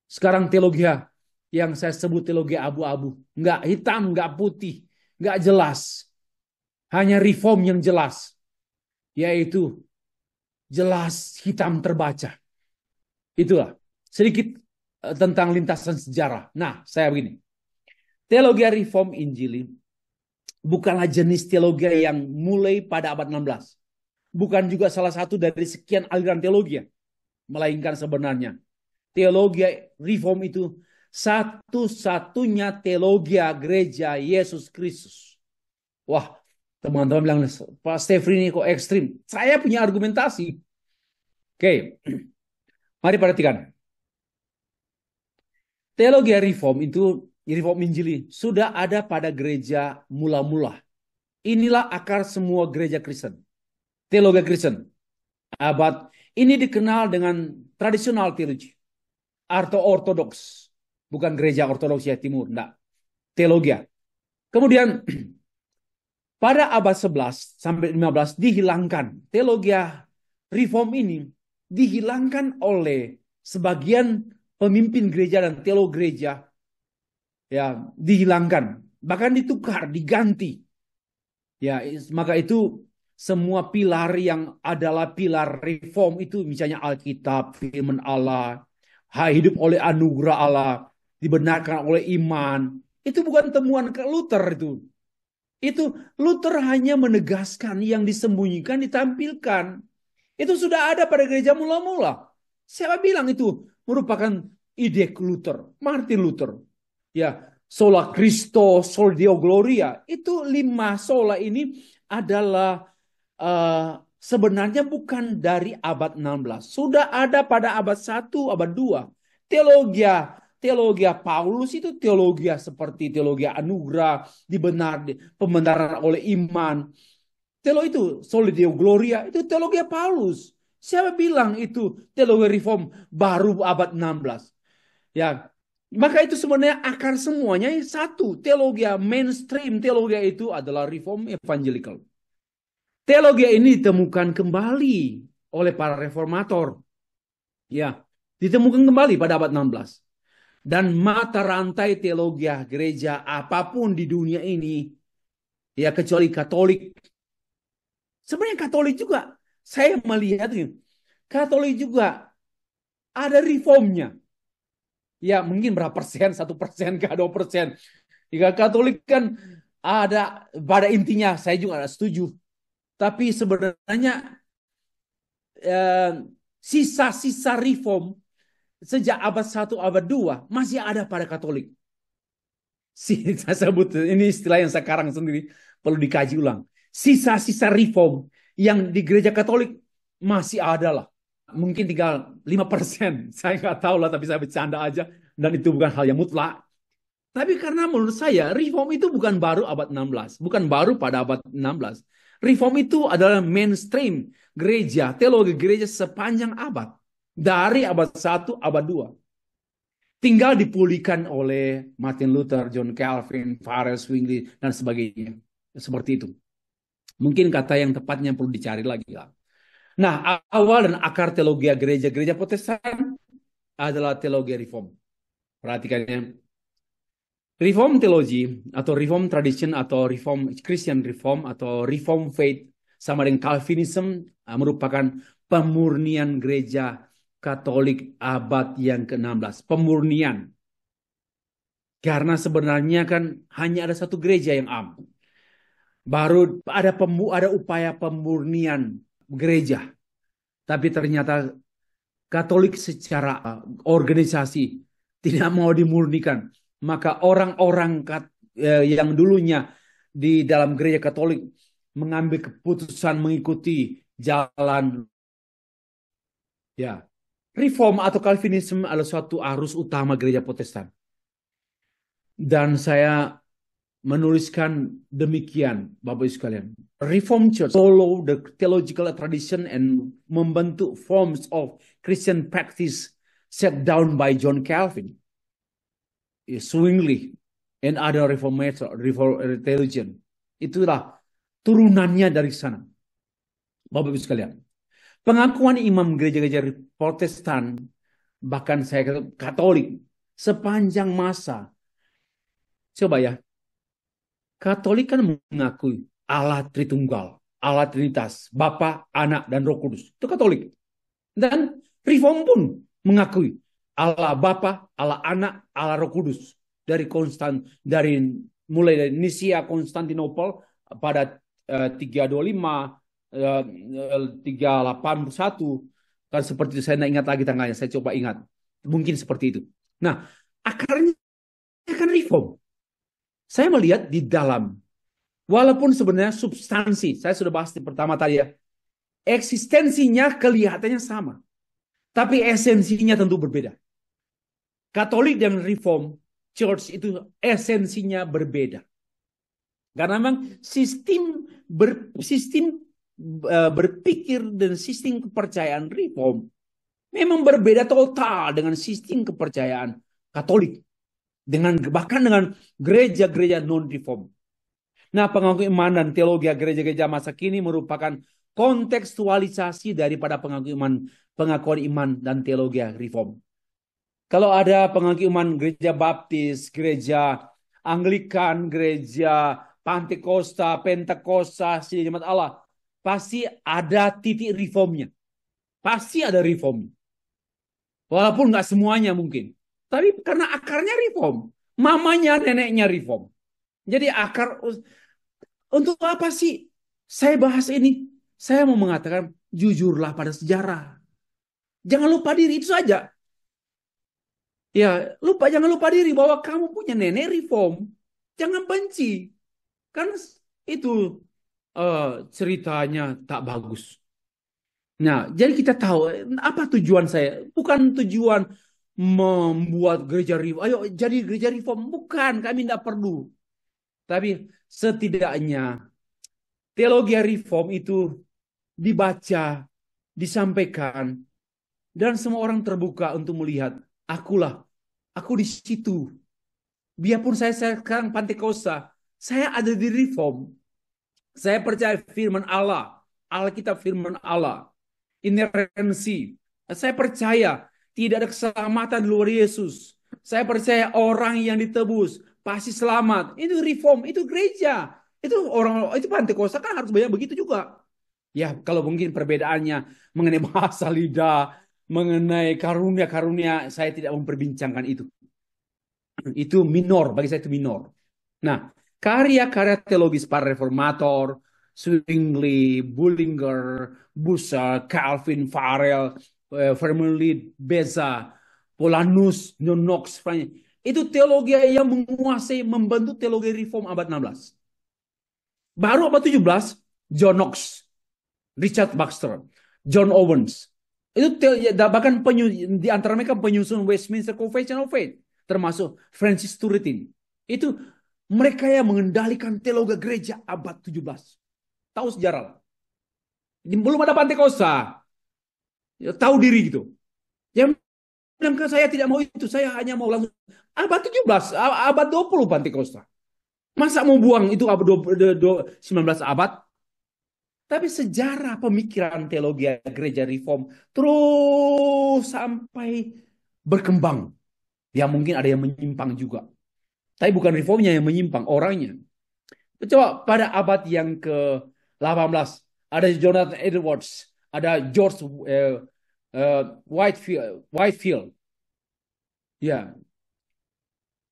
Sekarang teologi yang saya sebut teologi abu-abu, nggak hitam, nggak putih, nggak jelas. Hanya reform yang jelas, yaitu jelas hitam terbaca. Itulah sedikit tentang lintasan sejarah. Nah, saya begini. Teologi reform Injili bukanlah jenis teologi yang mulai pada abad 16. Bukan juga salah satu dari sekian aliran teologi. Melainkan sebenarnya teologi reform itu satu-satunya teologi gereja Yesus Kristus. Wah, teman-teman bilang, Pak Stefri ini kok ekstrim. Saya punya argumentasi. Oke. Mari perhatikan. Teologi reform itu, reform Injili, sudah ada pada gereja mula-mula. Inilah akar semua gereja Kristen. Teologi Kristen. Abad ini dikenal dengan tradisional teologi. Atau ortodoks. Bukan gereja ortodoks ya timur. Enggak. Teologi. Kemudian pada abad 11 sampai 15 dihilangkan. Teologi reform ini dihilangkan oleh sebagian pemimpin gereja dan teolog gereja, ya, dihilangkan, bahkan ditukar, diganti. Ya, maka itu semua pilar yang adalah pilar reform itu, misalnya Alkitab, firman Allah, hidup oleh anugerah Allah, dibenarkan oleh iman, itu bukan temuan Luther itu. Itu Luther hanya menegaskan yang disembunyikan ditampilkan. Itu sudah ada pada gereja mula-mula. Siapa bilang itu merupakan ide Luther, Martin Luther. Ya, sola Christo, sol Deo Gloria. Itu 5 sola ini adalah sebenarnya bukan dari abad 16. Sudah ada pada abad 1, abad 2. Teologi Paulus itu teologi seperti teologi anugerah, pembenaran oleh iman. Teologi itu Soli Deo Gloria itu teologi Paulus. Siapa bilang itu teologi reform baru abad 16? Ya, Maka itu sebenarnya akar semuanya satu. Teologi mainstream, teologi itu adalah reform evangelical. Teologi ini ditemukan kembali oleh para reformator. Ya, ditemukan kembali pada abad 16. Dan mata rantai teologi gereja apapun di dunia ini, ya kecuali Katolik. Sebenarnya Katolik juga, saya melihat Katolik juga ada reformnya. Ya mungkin berapa persen, 1% ke 2%. Jika Katolik kan ada, pada intinya saya juga ada setuju. Tapi sebenarnya eh, sisa-sisa reform sejak abad 1, abad 2 masih ada pada Katolik. Saya sebut ini istilah yang sekarang sendiri perlu dikaji ulang. Sisa-sisa reform yang di gereja Katolik masih ada lah. Mungkin tinggal 5%. Saya nggak tahu lah, tapi saya bercanda aja. Dan itu bukan hal yang mutlak. Tapi karena menurut saya reform itu bukan baru abad 16. Bukan baru pada abad 16. Reform itu adalah mainstream gereja, teologi gereja sepanjang abad. Dari abad 1, abad 2. Tinggal dipulihkan oleh Martin Luther, John Calvin, Farel, Zwingli, dan sebagainya. Seperti itu. Mungkin kata yang tepatnya perlu dicari lagi lah. Nah, awal dan akar teologi gereja-gereja Protestan adalah teologi reform. Perhatikan ya. Reform theology atau reform tradition atau reform Christian reform atau reform faith sama dengan Calvinism merupakan pemurnian gereja Katolik abad yang ke-16. Pemurnian. Karena sebenarnya kan hanya ada satu gereja yang am. Baru ada upaya pemurnian gereja. Tapi ternyata Katolik secara organisasi tidak mau dimurnikan. Maka orang-orang yang dulunya di dalam gereja Katolik mengambil keputusan mengikuti jalan ya reform atau Calvinism adalah suatu arus utama gereja Protestan. Dan saya menuliskan demikian, Bapak Ibu sekalian. Reformed Church follow the theological tradition and membentuk forms of Christian practice set down by John Calvin, Zwingli, and other reformator theologian. Itulah turunannya dari sana, Bapak Ibu sekalian. Pengakuan imam gereja-gereja Protestan, bahkan saya Katolik, sepanjang masa. Coba ya, Katolik kan mengakui Allah Tritunggal, Allah Trinitas, Bapa, Anak, dan Roh Kudus. Itu Katolik. Dan Reform pun mengakui Allah Bapa, Allah Anak, Allah Roh Kudus. Mulai dari Nisia Konstantinopel pada 325, 381. Kan seperti itu, saya tidak ingat lagi tanggalnya. Saya coba ingat. Mungkin seperti itu. Nah, akarnya kan Reform. Saya melihat di dalam, walaupun sebenarnya substansi, saya sudah bahas di pertama tadi ya, eksistensinya kelihatannya sama. Tapi esensinya tentu berbeda. Katolik dan Reform Church itu esensinya berbeda. Karena memang sistem berpikir dan sistem kepercayaan Reform memang berbeda total dengan sistem kepercayaan Katolik. Bahkan dengan gereja-gereja non-reform. Nah, pengaku iman dan teologi gereja-gereja masa kini merupakan kontekstualisasi daripada pengakuan iman dan teologi reform. Kalau ada pengaku iman gereja Baptis, gereja Anglikan, gereja Pantekosta, Pentakosta, Sidang Jemaat Allah, pasti ada titik reformnya. Pasti ada reformnya. Walaupun nggak semuanya mungkin. Tapi karena akarnya reform. Mamanya, neneknya reform. Jadi akar, untuk apa sih saya bahas ini? Saya mau mengatakan, jujurlah pada sejarah. Jangan lupa diri, itu saja. Ya, jangan lupa diri bahwa kamu punya nenek reform. Jangan benci. Karena itu ceritanya tak bagus. Nah, jadi kita tahu apa tujuan saya. Bukan tujuan membuat gereja reform. Ayo jadi gereja reform. Bukan, kami tidak perlu. Tapi setidaknya teologi reform itu dibaca, disampaikan, dan semua orang terbuka untuk melihat akulah Aku di situ. Biarpun saya sekarang Pantekosta, saya ada di Reform. Saya percaya firman Allah, Alkitab firman Allah, inerensi. Saya percaya tidak ada keselamatan di luar Yesus. Saya percaya orang yang ditebus pasti selamat. Itu Reform, itu gereja. Itu orang itu Pantekosta kan harus banyak begitu juga. Ya, kalau mungkin perbedaannya mengenai bahasa lidah, mengenai karunia-karunia, saya tidak memperbincangkan itu. Itu minor, bagi saya itu minor. Nah, karya-karya teologis para reformator, Zwingli, Bullinger, Bucer, Calvin, Farel, Firmenlied, Beza, Polanus, John Knox, itu teologi yang menguasai, membentuk teologi reform abad 16. Baru abad 17, John Knox, Richard Baxter, John Owens. Itu bahkan di antara mereka penyusun Westminster Confession of Faith, termasuk Francis Turretin. Itu mereka yang mengendalikan teologi gereja abad 17. Tahu sejarah. Belum ada Pantekosta. Ya, tahu diri gitu. Yang bilang saya tidak mau itu, saya hanya mau langsung abad 17, abad 20 Pantekosta. Masa mau buang itu abad 19 abad? Tapi sejarah pemikiran teologi gereja reform terus sampai berkembang. Ya mungkin ada yang menyimpang juga. Tapi bukan reformnya yang menyimpang, orangnya. Coba pada abad yang ke-18, ada Jonathan Edwards, ada George Whitefield. Ya,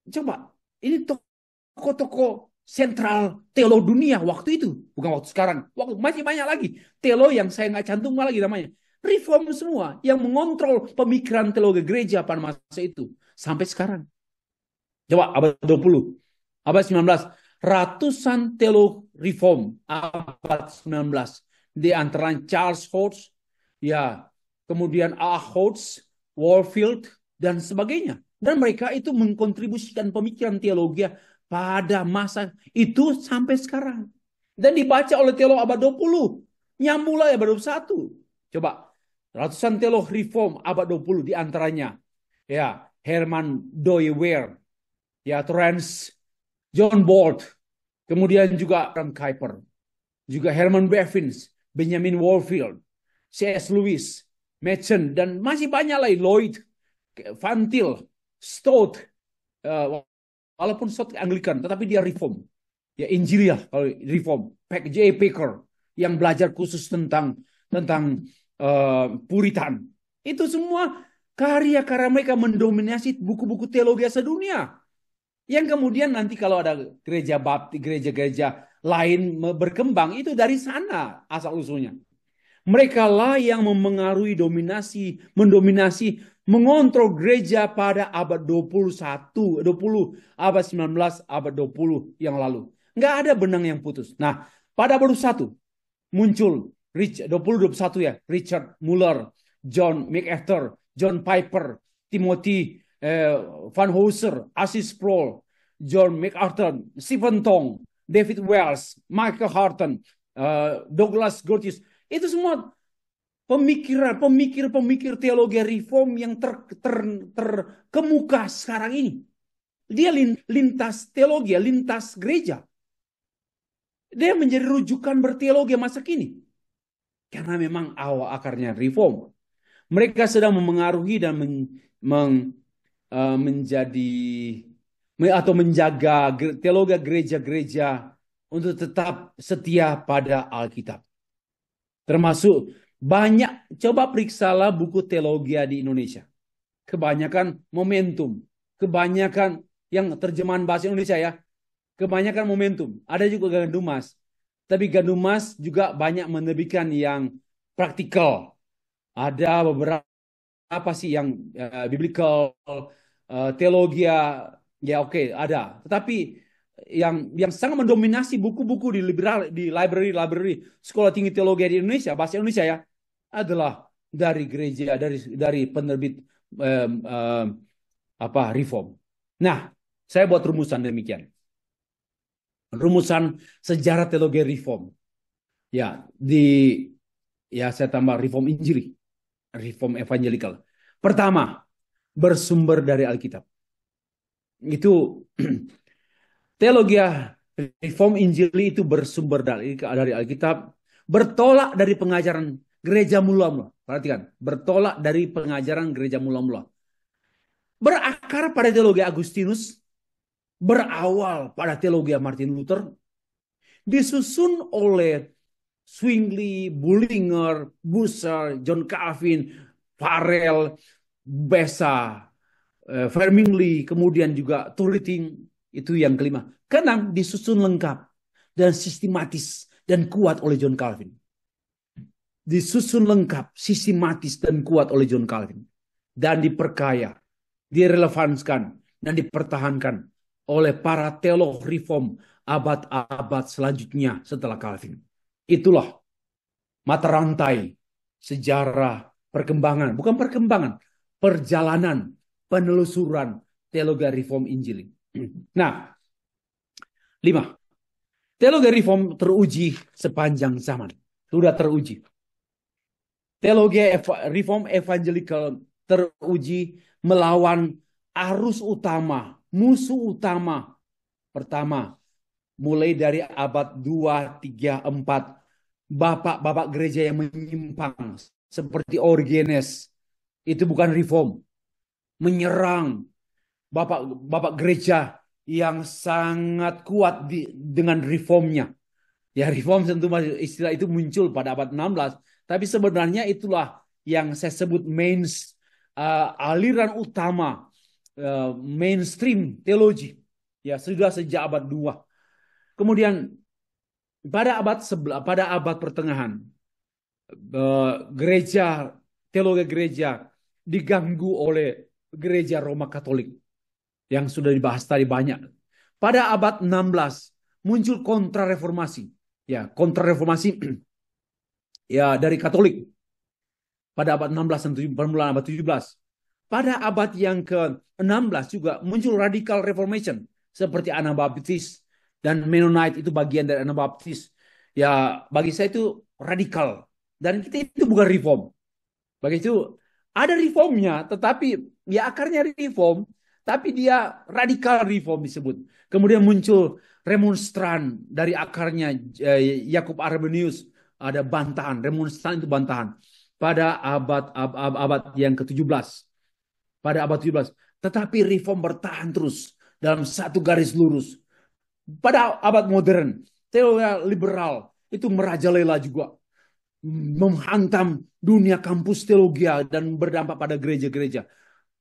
coba ini tokoh-tokoh sentral teolog dunia waktu itu, bukan waktu sekarang. Waktu masih banyak lagi teolog yang saya nggak cantum lagi namanya. Reform semua yang mengontrol pemikiran teologi gereja pada masa itu sampai sekarang. Coba abad 20, abad 19, ratusan teolog reform abad 19. Di antara Charles Hodge, ya, kemudian A. Hodge, Warfield, dan sebagainya. Dan mereka itu mengkontribusikan pemikiran teologi pada masa itu sampai sekarang. Dan dibaca oleh teolog abad 20. Nyambung lah abad 21. Coba, ratusan teolog reform abad 20 di antaranya. Ya, Herman Dooyeweer, ya, Terence, John Bolt, kemudian juga Frank Kuyper, juga Herman Bevins, Benjamin Warfield, C.S. Lewis, Machen, dan masih banyak lagi, Lloyd, Van Til, Stout, walaupun Stout Anglikan, tetapi dia reform. Ya, Injiliah kalau reform. J. Packer yang belajar khusus tentang Puritan. Itu semua karya-karya mereka mendominasi buku-buku teologi sedunia. Yang kemudian nanti kalau ada gereja baptis, gereja-gereja lain berkembang, itu dari sana asal-usulnya. Mereka lah yang memengaruhi mendominasi, mengontrol gereja pada abad 21, 20, abad 19, abad 20 yang lalu. Nggak ada benang yang putus. Nah, pada abad 21 muncul 20-21 ya, Richard Muller, John MacArthur, John Piper, Timothy Van Hooser, Assis Sproul, John MacArthur, Stephen Tong, David Wells, Michael Horton, Douglas Curtis. Itu semua pemikir teologi reform yang terkemuka sekarang ini. Dia lintas teologi, lintas gereja. Dia menjadi rujukan berteologi masa kini. Karena memang awal akarnya reform. Mereka sedang memengaruhi dan menjadi atau menjaga teologi gereja-gereja untuk tetap setia pada Alkitab. Termasuk banyak, coba periksalah buku teologi di Indonesia. Kebanyakan momentum, kebanyakan yang terjemahan bahasa Indonesia ya, kebanyakan momentum. Ada juga Gandumas. Tapi Gandumas juga banyak menerbitkan yang praktikal. Ada beberapa sih yang biblical, teologi ya oke, ada. Tetapi yang sangat mendominasi buku-buku di library sekolah tinggi teologi di Indonesia, bahasa Indonesia ya, adalah dari gereja, dari penerbit reform. Nah, saya buat rumusan demikian. Rumusan sejarah teologi reform. Ya, saya tambah reform Injili, reform evangelikal. Pertama, bersumber dari Alkitab. Itu teologi reform Injili itu bersumber dari Alkitab, bertolak dari pengajaran gereja mula-mula. Perhatikan, bertolak dari pengajaran gereja mula-mula. Berakar pada teologi Agustinus, berawal pada teologi Martin Luther, disusun oleh Zwingli, Bullinger, Bucer, John Calvin, Farel, Bessa, Firmingly, kemudian juga Turretin, itu yang kelima. Keenam, disusun lengkap dan sistematis dan kuat oleh John Calvin. Disusun lengkap, sistematis dan kuat oleh John Calvin. Dan diperkaya, direlevanskan, dan dipertahankan oleh para teolog reform abad-abad selanjutnya setelah Calvin. Itulah mata rantai sejarah perkembangan, bukan perkembangan, perjalanan, penelusuran teologi reform Injili. Nah, 5. Teologi reform teruji sepanjang zaman. Sudah teruji. Teologi reform evangelical teruji melawan arus utama, musuh utama. Pertama, mulai dari abad 2, 3, 4, bapak-bapak gereja yang menyimpang seperti Origenes. Itu bukan reform. Menyerang bapak-bapak gereja yang sangat kuat dengan reformnya. Ya, reform tentu istilah itu muncul pada abad 16, tapi sebenarnya itulah yang saya sebut aliran utama mainstream teologi. Ya, sudah sejak abad 2. Kemudian pada abad pertengahan teologi gereja diganggu oleh gereja Roma Katolik yang sudah dibahas tadi banyak. Pada abad 16 muncul kontrareformasi. Ya, kontrareformasi ya dari Katolik. Pada abad 16 dan permulaan abad 17. Pada abad yang ke-16 juga muncul radical reformation seperti Anabaptis dan Mennonite, itu bagian dari Anabaptis. Ya, bagi saya itu radikal. Dan itu bukan reform. Bagi itu ada reformnya, tetapi ya akarnya reform, tapi dia radikal reform disebut. Kemudian muncul remonstran dari akarnya Yakub Arminius, ada bantahan, remonstran itu bantahan. Pada abad yang ke-17. Pada abad 17. Tetapi reform bertahan terus dalam satu garis lurus. Pada abad modern, teologi liberal itu merajalela juga, menghantam dunia kampus teologi dan berdampak pada gereja-gereja.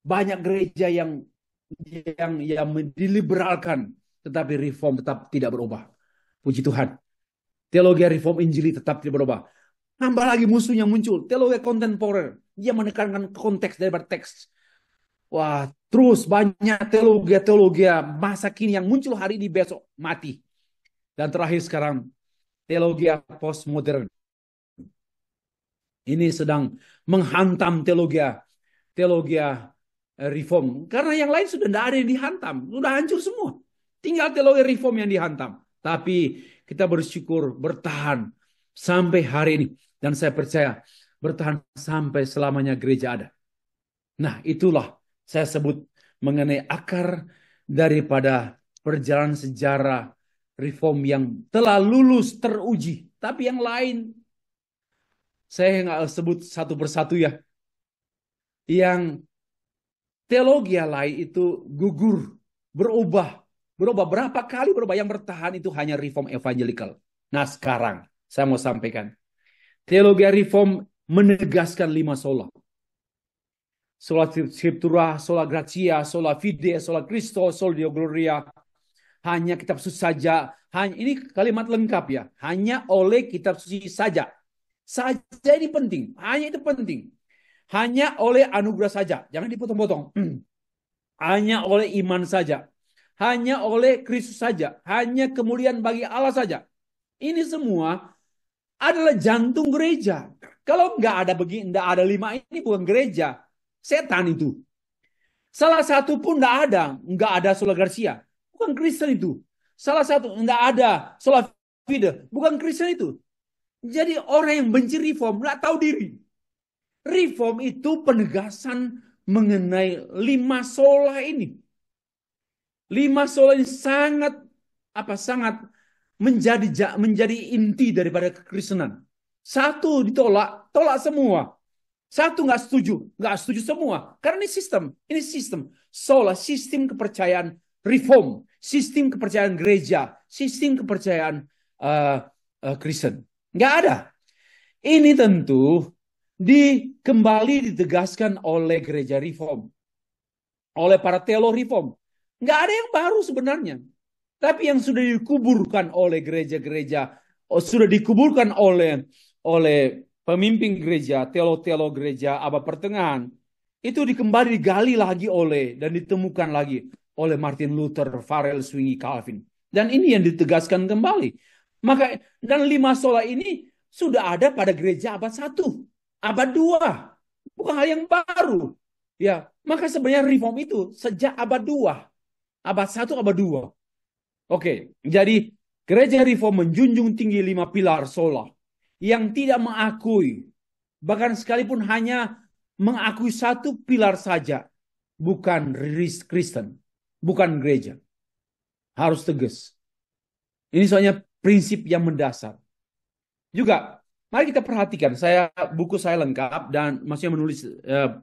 Banyak gereja yang diliberalkan, tetapi reform tetap tidak berubah. Puji Tuhan. Teologi reform Injili tetap tidak berubah. Tambah lagi musuhnya muncul, teologi kontemporer. Dia menekankan konteks daripada teks. Wah, terus banyak teologi masa kini yang muncul hari ini besok mati. Dan terakhir sekarang, teologi postmodern. Ini sedang menghantam teologi reform. Karena yang lain sudah tidak ada yang dihantam. Sudah hancur semua. Tinggal teologi reform yang dihantam. Tapi kita bersyukur bertahan sampai hari ini. Dan saya percaya bertahan sampai selamanya gereja ada. Nah, itulah saya sebut mengenai akar daripada perjalanan sejarah reform yang telah lulus teruji. Tapi yang lain saya nggak sebut satu persatu ya. Yang teologi lain itu gugur, berubah. Berapa kali berubah. Yang bertahan itu hanya reform evangelical. Nah, sekarang saya mau sampaikan. Teologi reform menegaskan 5 sola. Sola scriptura, sola gratia, sola fide, sola Christo, sola Deo gloria. Hanya kitab suci saja. Ini kalimat lengkap ya. Hanya oleh kitab suci saja. Saja ini penting. Hanya itu penting. Hanya oleh anugerah saja. Jangan dipotong-potong. Hanya oleh iman saja. Hanya oleh Kristus saja. Hanya kemuliaan bagi Allah saja. Ini semua adalah jantung gereja. Kalau nggak ada begini, nggak ada 5 ini bukan gereja. Setan itu. Salah satu pun nggak ada sola gratia. Bukan Kristen itu. Salah satu nggak ada sola fide. Bukan Kristen itu. Jadi orang yang benci reform nggak tahu diri. Reform itu penegasan mengenai 5 sola ini. 5 sola ini sangat menjadi inti daripada kekristenan. Satu ditolak, tolak semua. Satu nggak setuju semua. Karena ini sistem sola, sistem kepercayaan reform, sistem kepercayaan gereja, sistem kepercayaan Kristen. Nggak ada. Ini tentu kembali ditegaskan oleh gereja reform, oleh para teolog reform. Nggak ada yang baru sebenarnya. Tapi yang sudah dikuburkan oleh gereja-gereja, sudah dikuburkan oleh pemimpin gereja, teolog-teolog gereja abad pertengahan, itu kembali digali lagi dan ditemukan lagi oleh Martin Luther, Farel, Zwingli, Calvin. Dan ini yang ditegaskan kembali. Dan 5 sola ini sudah ada pada gereja abad 1, abad 2. Bukan hal yang baru. Ya, maka sebenarnya reform itu sejak abad 2. Abad 1, abad 2. Oke, jadi gereja reform menjunjung tinggi 5 pilar sola yang tidak mengakui, bahkan sekalipun hanya mengakui satu pilar saja, bukan Kristen, bukan gereja. Harus tegas. Ini soalnya prinsip yang mendasar. Juga, mari kita perhatikan, buku saya lengkap dan masih menulis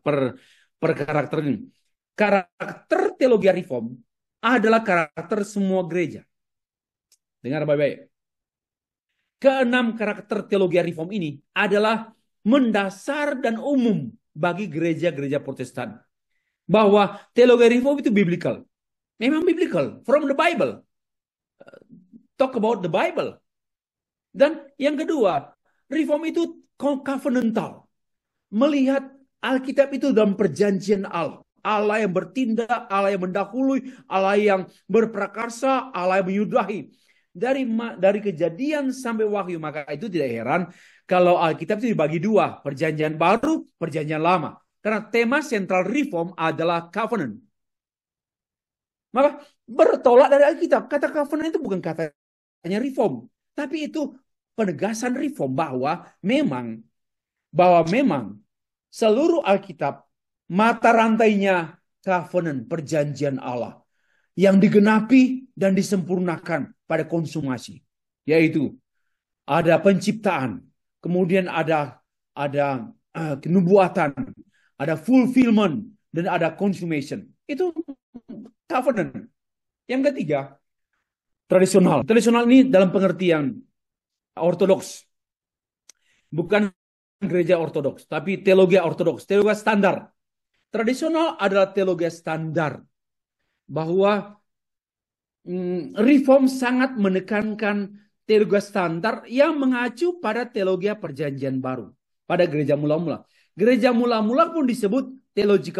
per karakter ini. Karakter teologi reform adalah karakter semua gereja. Dengar baik-baik. Keenam karakter teologi reform ini adalah mendasar dan umum bagi gereja-gereja Protestan. Bahwa teologi reform itu biblical. Memang biblical, from the Bible. Talk about the Bible. Dan yang kedua, reform itu covenantal. Melihat Alkitab itu dalam perjanjian Allah. Allah yang bertindak, Allah yang mendahului, Allah yang berprakarsa, Allah yang menyudahi. Dari Kejadian sampai Wahyu, maka itu tidak heran kalau Alkitab itu dibagi 2, perjanjian baru, perjanjian lama. Karena tema sentral reform adalah covenant. Maka bertolak dari Alkitab. Kata covenant itu bukan katanya reform, tapi itu penegasan reform bahwa memang seluruh Alkitab mata rantainya covenant, perjanjian Allah yang digenapi dan disempurnakan pada konsumasi, yaitu ada penciptaan, kemudian ada kenubuatan, ada fulfillment, dan ada consummation. Itu covenant. Yang ketiga, tradisional. Tradisional ini dalam pengertian ortodoks. Bukan gereja ortodoks, tapi teologi ortodoks, teologi standar. Tradisional adalah teologi standar. Bahwa reform sangat menekankan teologi standar yang mengacu pada teologi perjanjian baru. Pada gereja mula-mula. Gereja mula-mula pun disebut teologi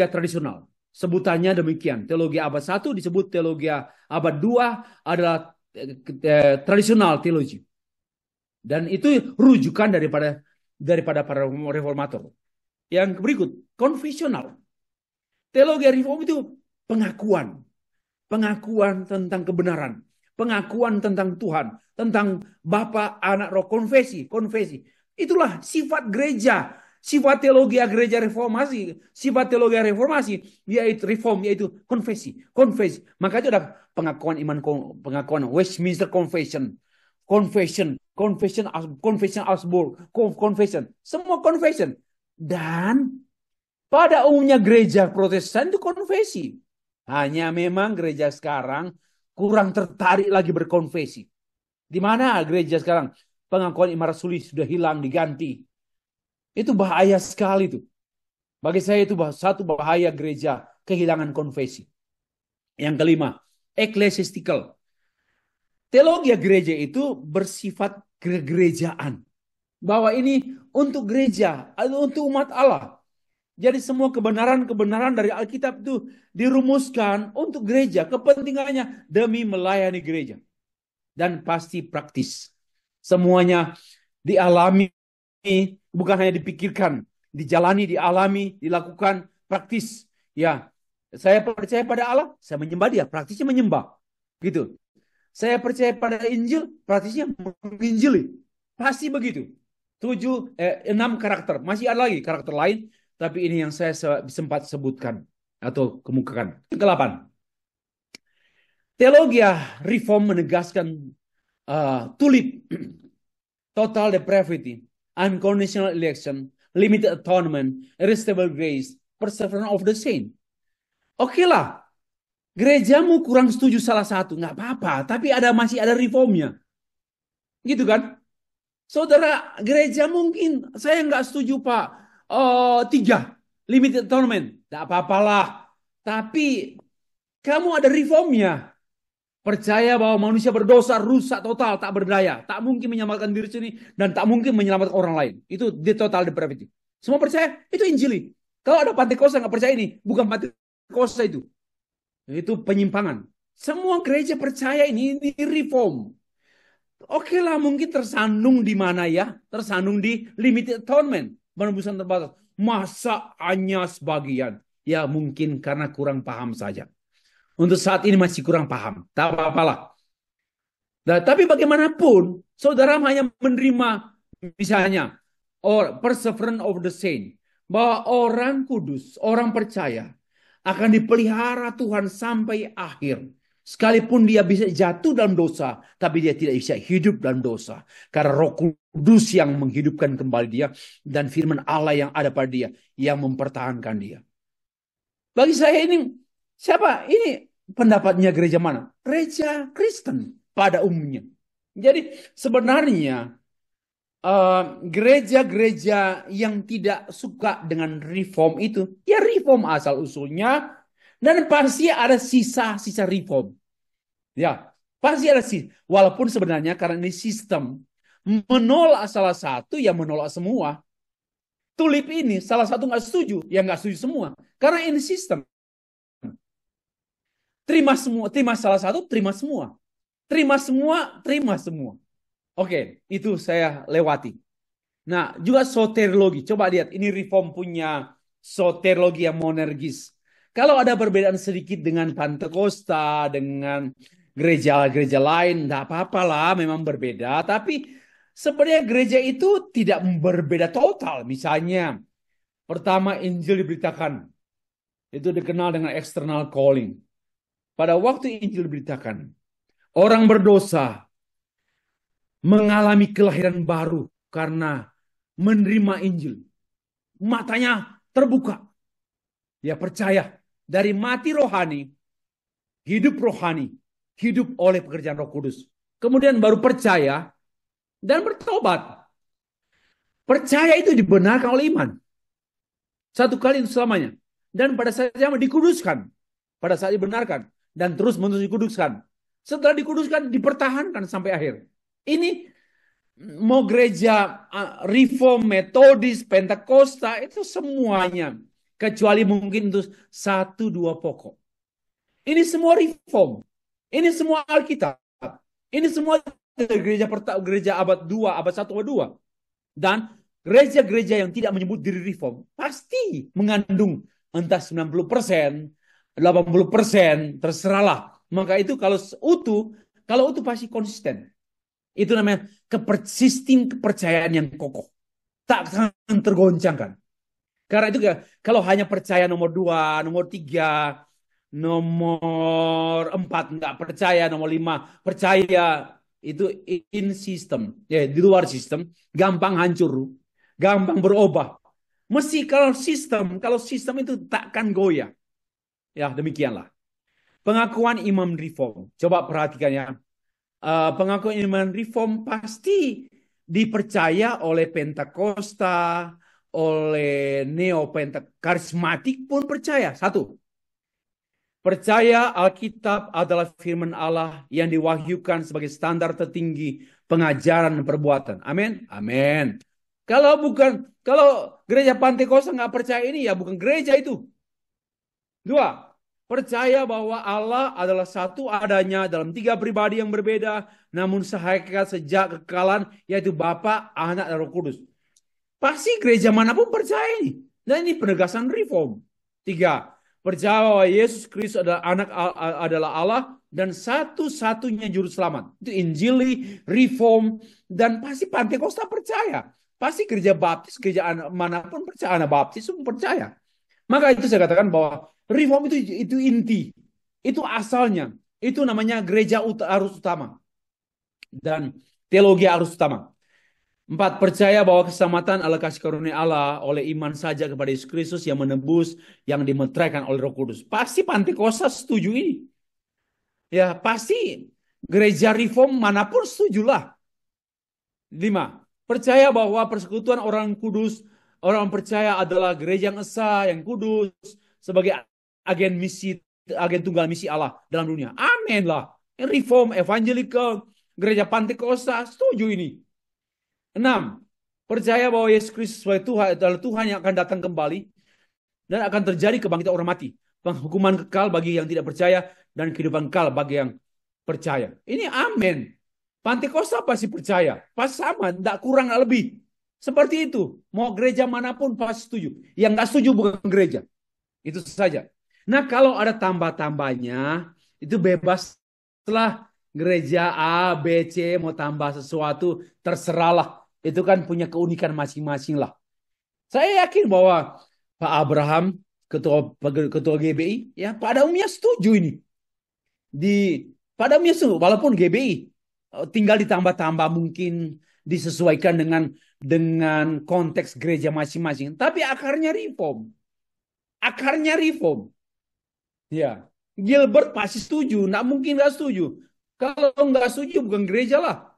tradisional. Sebutannya demikian. Teologi abad 1 disebut teologi abad 2 adalah tradisional teologi. Dan itu rujukan daripada para reformator. Yang berikut, konfesional. Teologi reform itu pengakuan tentang kebenaran, pengakuan tentang Tuhan, tentang Bapa, Anak, Roh, konfesi. Itulah sifat gereja, sifat teologi gereja reformasi, sifat teologi reformasi yaitu reform, yaitu konfesi. Maka itu ada pengakuan iman, pengakuan Westminster Confession, Augsburg, confession, semua confession. Dan pada umumnya gereja Protestan itu konfesi. Hanya memang gereja sekarang kurang tertarik lagi berkonfesi. Di mana gereja sekarang pengakuan iman rasuli sudah hilang, diganti. Itu bahaya sekali itu. Bagi saya itu satu bahaya gereja kehilangan konfesi. Yang kelima, ecclesiastical. Teologi gereja itu bersifat kegerejaan. Bahwa ini untuk gereja, untuk umat Allah. Jadi semua kebenaran dari Alkitab itu dirumuskan untuk gereja. Kepentingannya demi melayani gereja. Dan pasti praktis. Semuanya dialami, bukan hanya dipikirkan. Dijalani, dialami, dilakukan praktis. Ya, saya percaya pada Allah, saya menyembah dia. Praktisnya menyembah. Gitu. Saya percaya pada Injil, praktisnya menginjili. Pasti begitu. 6 karakter. Masih ada lagi karakter lain. Tapi ini yang saya sempat sebutkan atau kemukakan. Yang ke-8. Teologi reform menegaskan tulip, total depravity, unconditional election, limited atonement, irresistible grace, perseverance of the saint. Oke lah, gerejamu kurang setuju salah satu, nggak apa-apa, tapi masih ada reformnya. Gitu kan? Saudara, gereja mungkin saya nggak setuju Pak. Tiga, limited atonement. Nggak apa-apalah. Tapi kamu ada reformnya. Percaya bahwa manusia berdosa, rusak total, tak berdaya. Tak mungkin menyelamatkan diri sendiri dan tak mungkin menyelamatkan orang lain. Itu the total depravity. Semua percaya, itu Injili. Kalau ada Pentakosta nggak percaya ini, bukan Pentakosta itu. Itu penyimpangan. Semua gereja percaya ini reform. Oke lah, mungkin tersandung di mana ya? Tersandung di limited atonement, penebusan terbatas. Masa hanya sebagian? Ya mungkin karena kurang paham saja. Untuk saat ini masih kurang paham. Tak apa-apalah. Nah, tapi bagaimanapun, saudara hanya menerima misalnya perseverance of the saint, bahwa orang kudus, orang percaya akan dipelihara Tuhan sampai akhir. Sekalipun dia bisa jatuh dalam dosa, tapi dia tidak bisa hidup dalam dosa. Karena Roh Kudus yang menghidupkan kembali dia dan firman Allah yang ada pada dia yang mempertahankan dia. Bagi saya ini siapa? Ini pendapatnya gereja mana? Gereja Kristen pada umumnya. Jadi sebenarnya gereja-gereja yang tidak suka dengan reform itu, ya reform asal usulnya, dan pasti ada sisa-sisa reform. Ya, pasti ada sih. Walaupun sebenarnya karena ini sistem, menolak salah satu, ya menolak semua. Tulip ini salah satu nggak setuju, ya nggak setuju semua. Karena ini sistem. Terima semua, terima salah satu, terima semua. Terima semua, terima semua. Oke, itu saya lewati. Nah, juga soteriologi. Coba lihat, ini reform punya soteriologi yang monergis. Kalau ada perbedaan sedikit dengan Pentakosta, dengan gereja-gereja lain, tidak apa-apa lah, memang berbeda. Tapi sebenarnya gereja itu tidak berbeda total. Misalnya, pertama Injil diberitakan. Itu dikenal dengan external calling. Pada waktu Injil diberitakan, orang berdosa mengalami kelahiran baru karena menerima Injil. Matanya terbuka. Dia percaya dari mati rohani, hidup rohani, hidup oleh pekerjaan Roh Kudus. Kemudian baru percaya dan bertobat. Percaya itu dibenarkan oleh iman. Satu kali untuk selamanya. Dan pada saat yang dikuduskan. Pada saat dibenarkan. Dan terus menerus dikuduskan. Setelah dikuduskan, dipertahankan sampai akhir. Ini mau gereja Reform, Metodis, Pentakosta, itu semuanya. Kecuali mungkin untuk 1-2 pokok. Ini semua reform. Ini semua Alkitab. Ini semua gereja abad 2, abad 1, abad 2. Dan gereja-gereja yang tidak menyebut diri reform pasti mengandung entah 90%, 80%, terserahlah. Maka itu kalau utuh pasti konsisten. Itu namanya sistem kepercayaan yang kokoh. Tak akan tergoncangkan. Karena itu kalau hanya percaya nomor 2, nomor 3, nomor 4 nggak percaya, nomor 5 percaya, itu in system. Ya, di luar sistem, gampang hancur, gampang berubah. Mesti kalau sistem itu takkan goyah. Ya, demikianlah. Pengakuan imam reform. Coba perhatikan ya. Pengakuan iman reform pasti dipercaya oleh Pentakosta, oleh karismatik pun percaya. Satu, percaya Alkitab adalah firman Allah yang diwahyukan sebagai standar tertinggi pengajaran dan perbuatan. Amin. Amin. Kalau gereja Pentakosta nggak percaya ini, ya bukan gereja itu. Dua, percaya bahwa Allah adalah satu adanya dalam 3 pribadi yang berbeda, namun sehakikat sejak kekalan, yaitu Bapa, Anak, dan Roh Kudus. Pasti gereja manapun percaya ini. Dan ini penegasan reform. 3, percaya bahwa Yesus Kristus adalah Allah dan satu-satunya juru selamat. Itu Injili, reform, dan pasti Pentakosta percaya. Pasti gereja Baptis, gereja manapun percaya, Anabaptis pun percaya. Maka itu saya katakan bahwa reform itu inti, itu asalnya. Itu namanya gereja arus utama dan teologi arus utama. 4. Percaya bahwa keselamatan adalah kasih karunia Allah oleh iman saja kepada Yesus Kristus yang menebus, yang dimeteraikan oleh Roh Kudus. Pasti Pantekosta setuju ini. Ya, pasti gereja reform manapun setujulah. 5. Percaya bahwa persekutuan orang kudus, orang percaya adalah gereja yang esa, yang kudus, sebagai agen misi, agen tunggal misi Allah dalam dunia. Amin lah. Reform, evangelical, gereja Pantekosta, setuju ini. 6. Percaya bahwa Yesus Kristus sebagai Tuhan adalah Tuhan yang akan datang kembali dan akan terjadi kebangkitan orang mati. Penghukuman kekal bagi yang tidak percaya dan kehidupan kekal bagi yang percaya. Ini amin. Pantekosta pasti percaya. Pasti sama, tidak kurang, tidak lebih. Seperti itu. Mau gereja manapun pasti setuju. Yang nggak setuju bukan gereja. Itu saja. Nah, kalau ada tambah-tambahnya, itu bebas. Setelah gereja A, B, C mau tambah sesuatu, terserahlah. Itu kan punya keunikan masing-masing lah. Saya yakin bahwa Pak Abraham, ketua GBI, ya pada umumnya setuju ini. Pada umumnya setuju, walaupun GBI tinggal ditambah-tambah mungkin disesuaikan dengan konteks gereja masing-masing. Tapi akarnya reform. Akarnya reform. Ya, Gilbert pasti setuju, nggak mungkin nggak setuju. Kalau nggak setuju bukan gereja lah.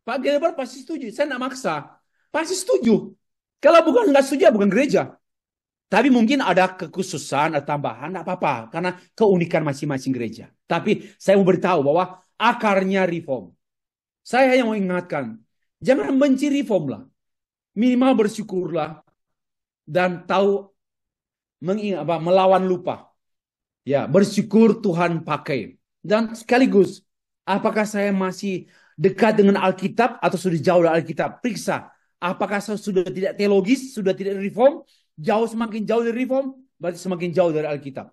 Pak Gilbert pasti setuju, saya nggak maksa, pasti setuju. Kalau bukan nggak setuju, bukan gereja. Tapi mungkin ada kekhususan, ada tambahan, nggak apa-apa, karena keunikan masing-masing gereja. Tapi saya mau beritahu bahwa akarnya reform. Saya hanya mau ingatkan, jangan benci reform lah. Minimal bersyukurlah dan tahu melawan lupa. Ya, bersyukur Tuhan pakai. Dan sekaligus, apakah saya masih dekat dengan Alkitab atau sudah jauh dari Alkitab? Periksa. Apakah saya sudah tidak teologis, sudah tidak reform? Semakin jauh dari reform, berarti semakin jauh dari Alkitab.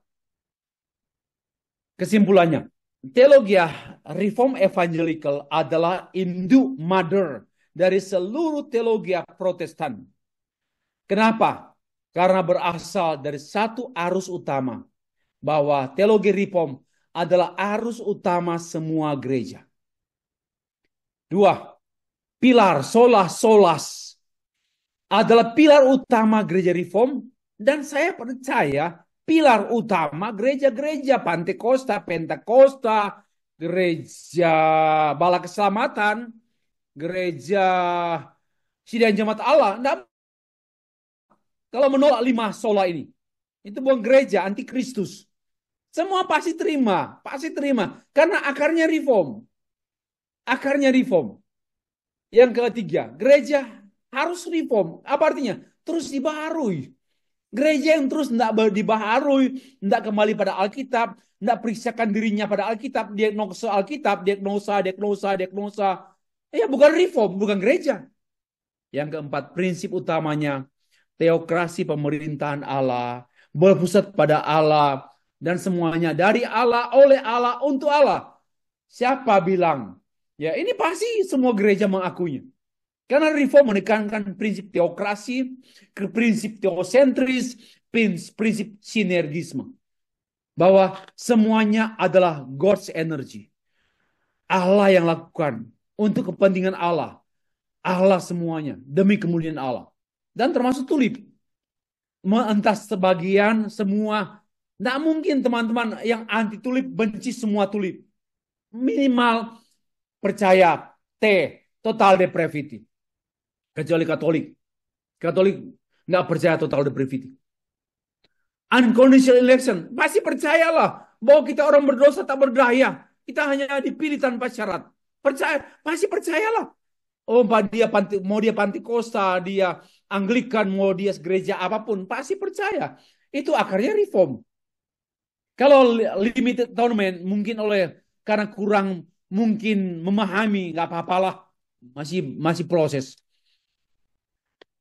Kesimpulannya, teologi reform evangelical adalah induk mother dari seluruh teologi Protestan. Kenapa? Karena berasal dari satu arus utama, bahwa teologi reform adalah arus utama semua gereja. 2. Pilar solas adalah pilar utama gereja reform, dan saya percaya pilar utama gereja-gereja Pantekosta, Pentakosta, gereja Bala Keselamatan, gereja Sidang Jemaat Allah. Nah, kalau menolak 5 sola ini, itu bukan gereja antikristus. Semua pasti terima, karena akarnya reform. Akarnya reform. Yang ketiga, gereja harus reform. Apa artinya? Terus dibaharui. Gereja yang terus tidak dibaharui, tidak kembali pada Alkitab, tidak periksakan dirinya pada Alkitab, diagnosa. Ya bukan reform, bukan gereja. Yang keempat, prinsip utamanya, teokrasi pemerintahan Allah, berpusat pada Allah, dan semuanya dari Allah, oleh Allah, untuk Allah. Siapa bilang? Ya ini pasti semua gereja mengakuinya. Karena reform menekankan prinsip teokrasi, prinsip teosentris, prinsip sinergisme. Bahwa semuanya adalah God's energy. Allah yang lakukan untuk kepentingan Allah. Allah semuanya demi kemuliaan Allah. Dan termasuk tulip. Entah sebagian, semua. Tidak mungkin teman-teman yang anti tulip benci semua tulip. Minimal percaya total depravity. Kecuali Katolik. Katolik nggak percaya total depravity. Unconditional election. Pasti percayalah bahwa kita orang berdosa tak berdaya. Kita hanya dipilih tanpa syarat. Pasti percayalah. Oh, mau dia Pantekosta, dia Anglikan, mau dia gereja apapun, pasti percaya. Itu akarnya reform. Kalau limited atonement mungkin karena kurang mungkin memahami, nggak apa-apalah, masih proses.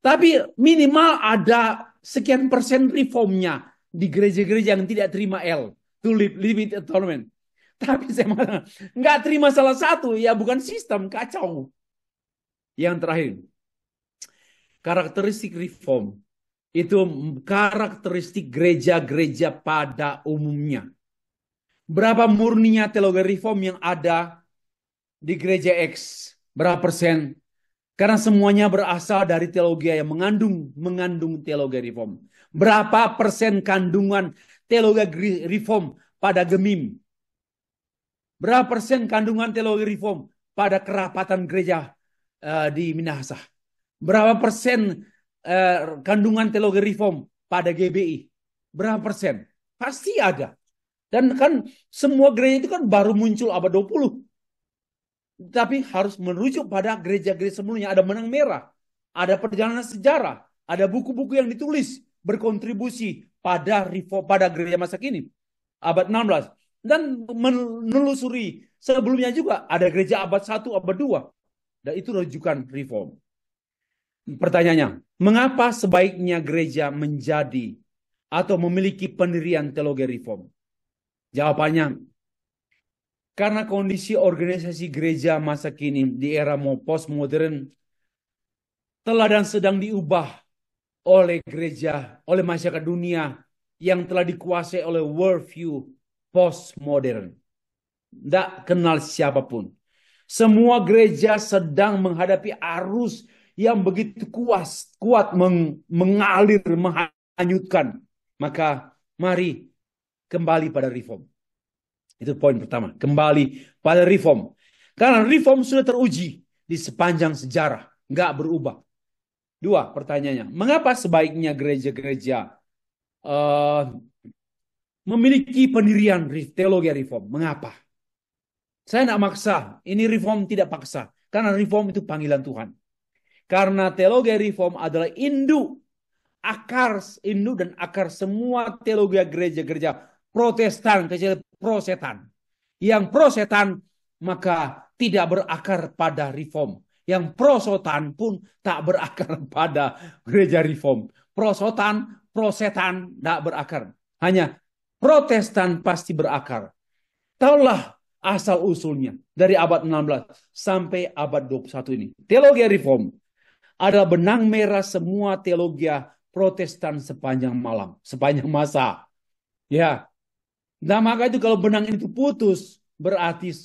Tapi minimal ada sekian persen reformnya di gereja-gereja yang tidak terima limited atonement. Tapi saya malah nggak terima salah satu, ya bukan sistem, kacau. Yang terakhir, karakteristik reform itu karakteristik gereja-gereja pada umumnya. Berapa murninya teologi reform yang ada di gereja X? Berapa persen? Karena semuanya berasal dari teologi yang mengandung teologi reform. Berapa persen kandungan teologi reform pada Gemim? Berapa persen kandungan teologi reform pada kerapatan gereja di Minahasa? Berapa persen kandungan teologi reform pada GBI? Berapa persen? Pasti ada. Dan kan semua gereja itu kan baru muncul abad 20. Tapi harus merujuk pada gereja-gereja sebelumnya. Ada benang merah, ada perjalanan sejarah, ada buku-buku yang ditulis berkontribusi pada gereja masa kini, abad 16. Dan menelusuri sebelumnya juga ada gereja abad 1, abad 2. Dan itu rujukan reform. Pertanyaannya, mengapa sebaiknya gereja menjadi atau memiliki pendirian teologi reform? Jawabannya, karena kondisi organisasi gereja masa kini di era postmodern telah dan sedang diubah oleh gereja, oleh masyarakat dunia yang telah dikuasai oleh worldview postmodern. Tidak kenal siapapun. Semua gereja sedang menghadapi arus yang begitu kuat mengalir, menghanyutkan. Maka mari kembali pada reform. Itu poin pertama. Kembali pada reform. Karena reform sudah teruji di sepanjang sejarah. Nggak berubah. Dua pertanyaannya. Mengapa sebaiknya gereja-gereja memiliki pendirian teologi reform? Mengapa? Saya tidak maksa. Ini reform tidak paksa. Karena reform itu panggilan Tuhan. Karena teologi reform adalah induk dan akar semua teologi gereja-gereja Protestan, kecuali prosetan. Yang prosetan maka tidak berakar pada reform. Yang prosotan pun tak berakar pada gereja reform. Prosetan tak berakar. Hanya Protestan pasti berakar. Tahulah asal usulnya dari abad 16 sampai abad 21 ini. Teologi reform adalah benang merah semua teologi Protestan sepanjang masa. Ya. Nah, maka itu kalau benang itu putus, berarti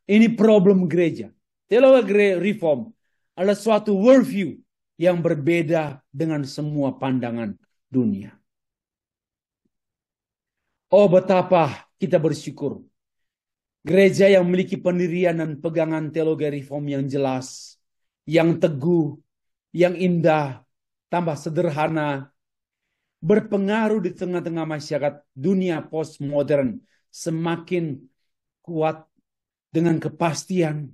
ini problem gereja. Teologi reform adalah suatu worldview yang berbeda dengan semua pandangan dunia. Oh, betapa kita bersyukur. Gereja yang memiliki pendirian dan pegangan teologi reform yang jelas, yang teguh, yang indah, tambah sederhana, berpengaruh di tengah-tengah masyarakat dunia postmodern, semakin kuat dengan kepastian.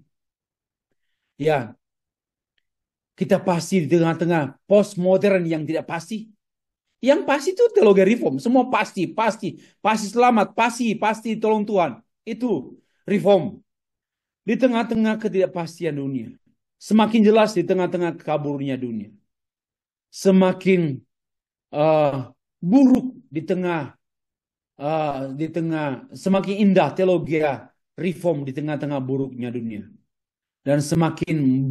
Ya, kita pasti di tengah-tengah postmodern yang tidak pasti. Yang pasti itu teologi reform, semua pasti selamat, pasti tolong Tuhan. Itu reform. Di tengah-tengah ketidakpastian dunia, semakin jelas di tengah-tengah kaburnya dunia, semakin buruk di tengah semakin indah teologi reform di tengah-tengah buruknya dunia, dan semakin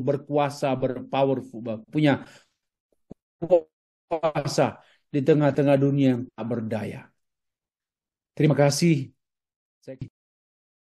berkuasa, punya kuasa di tengah-tengah dunia yang tak berdaya. Terima kasih.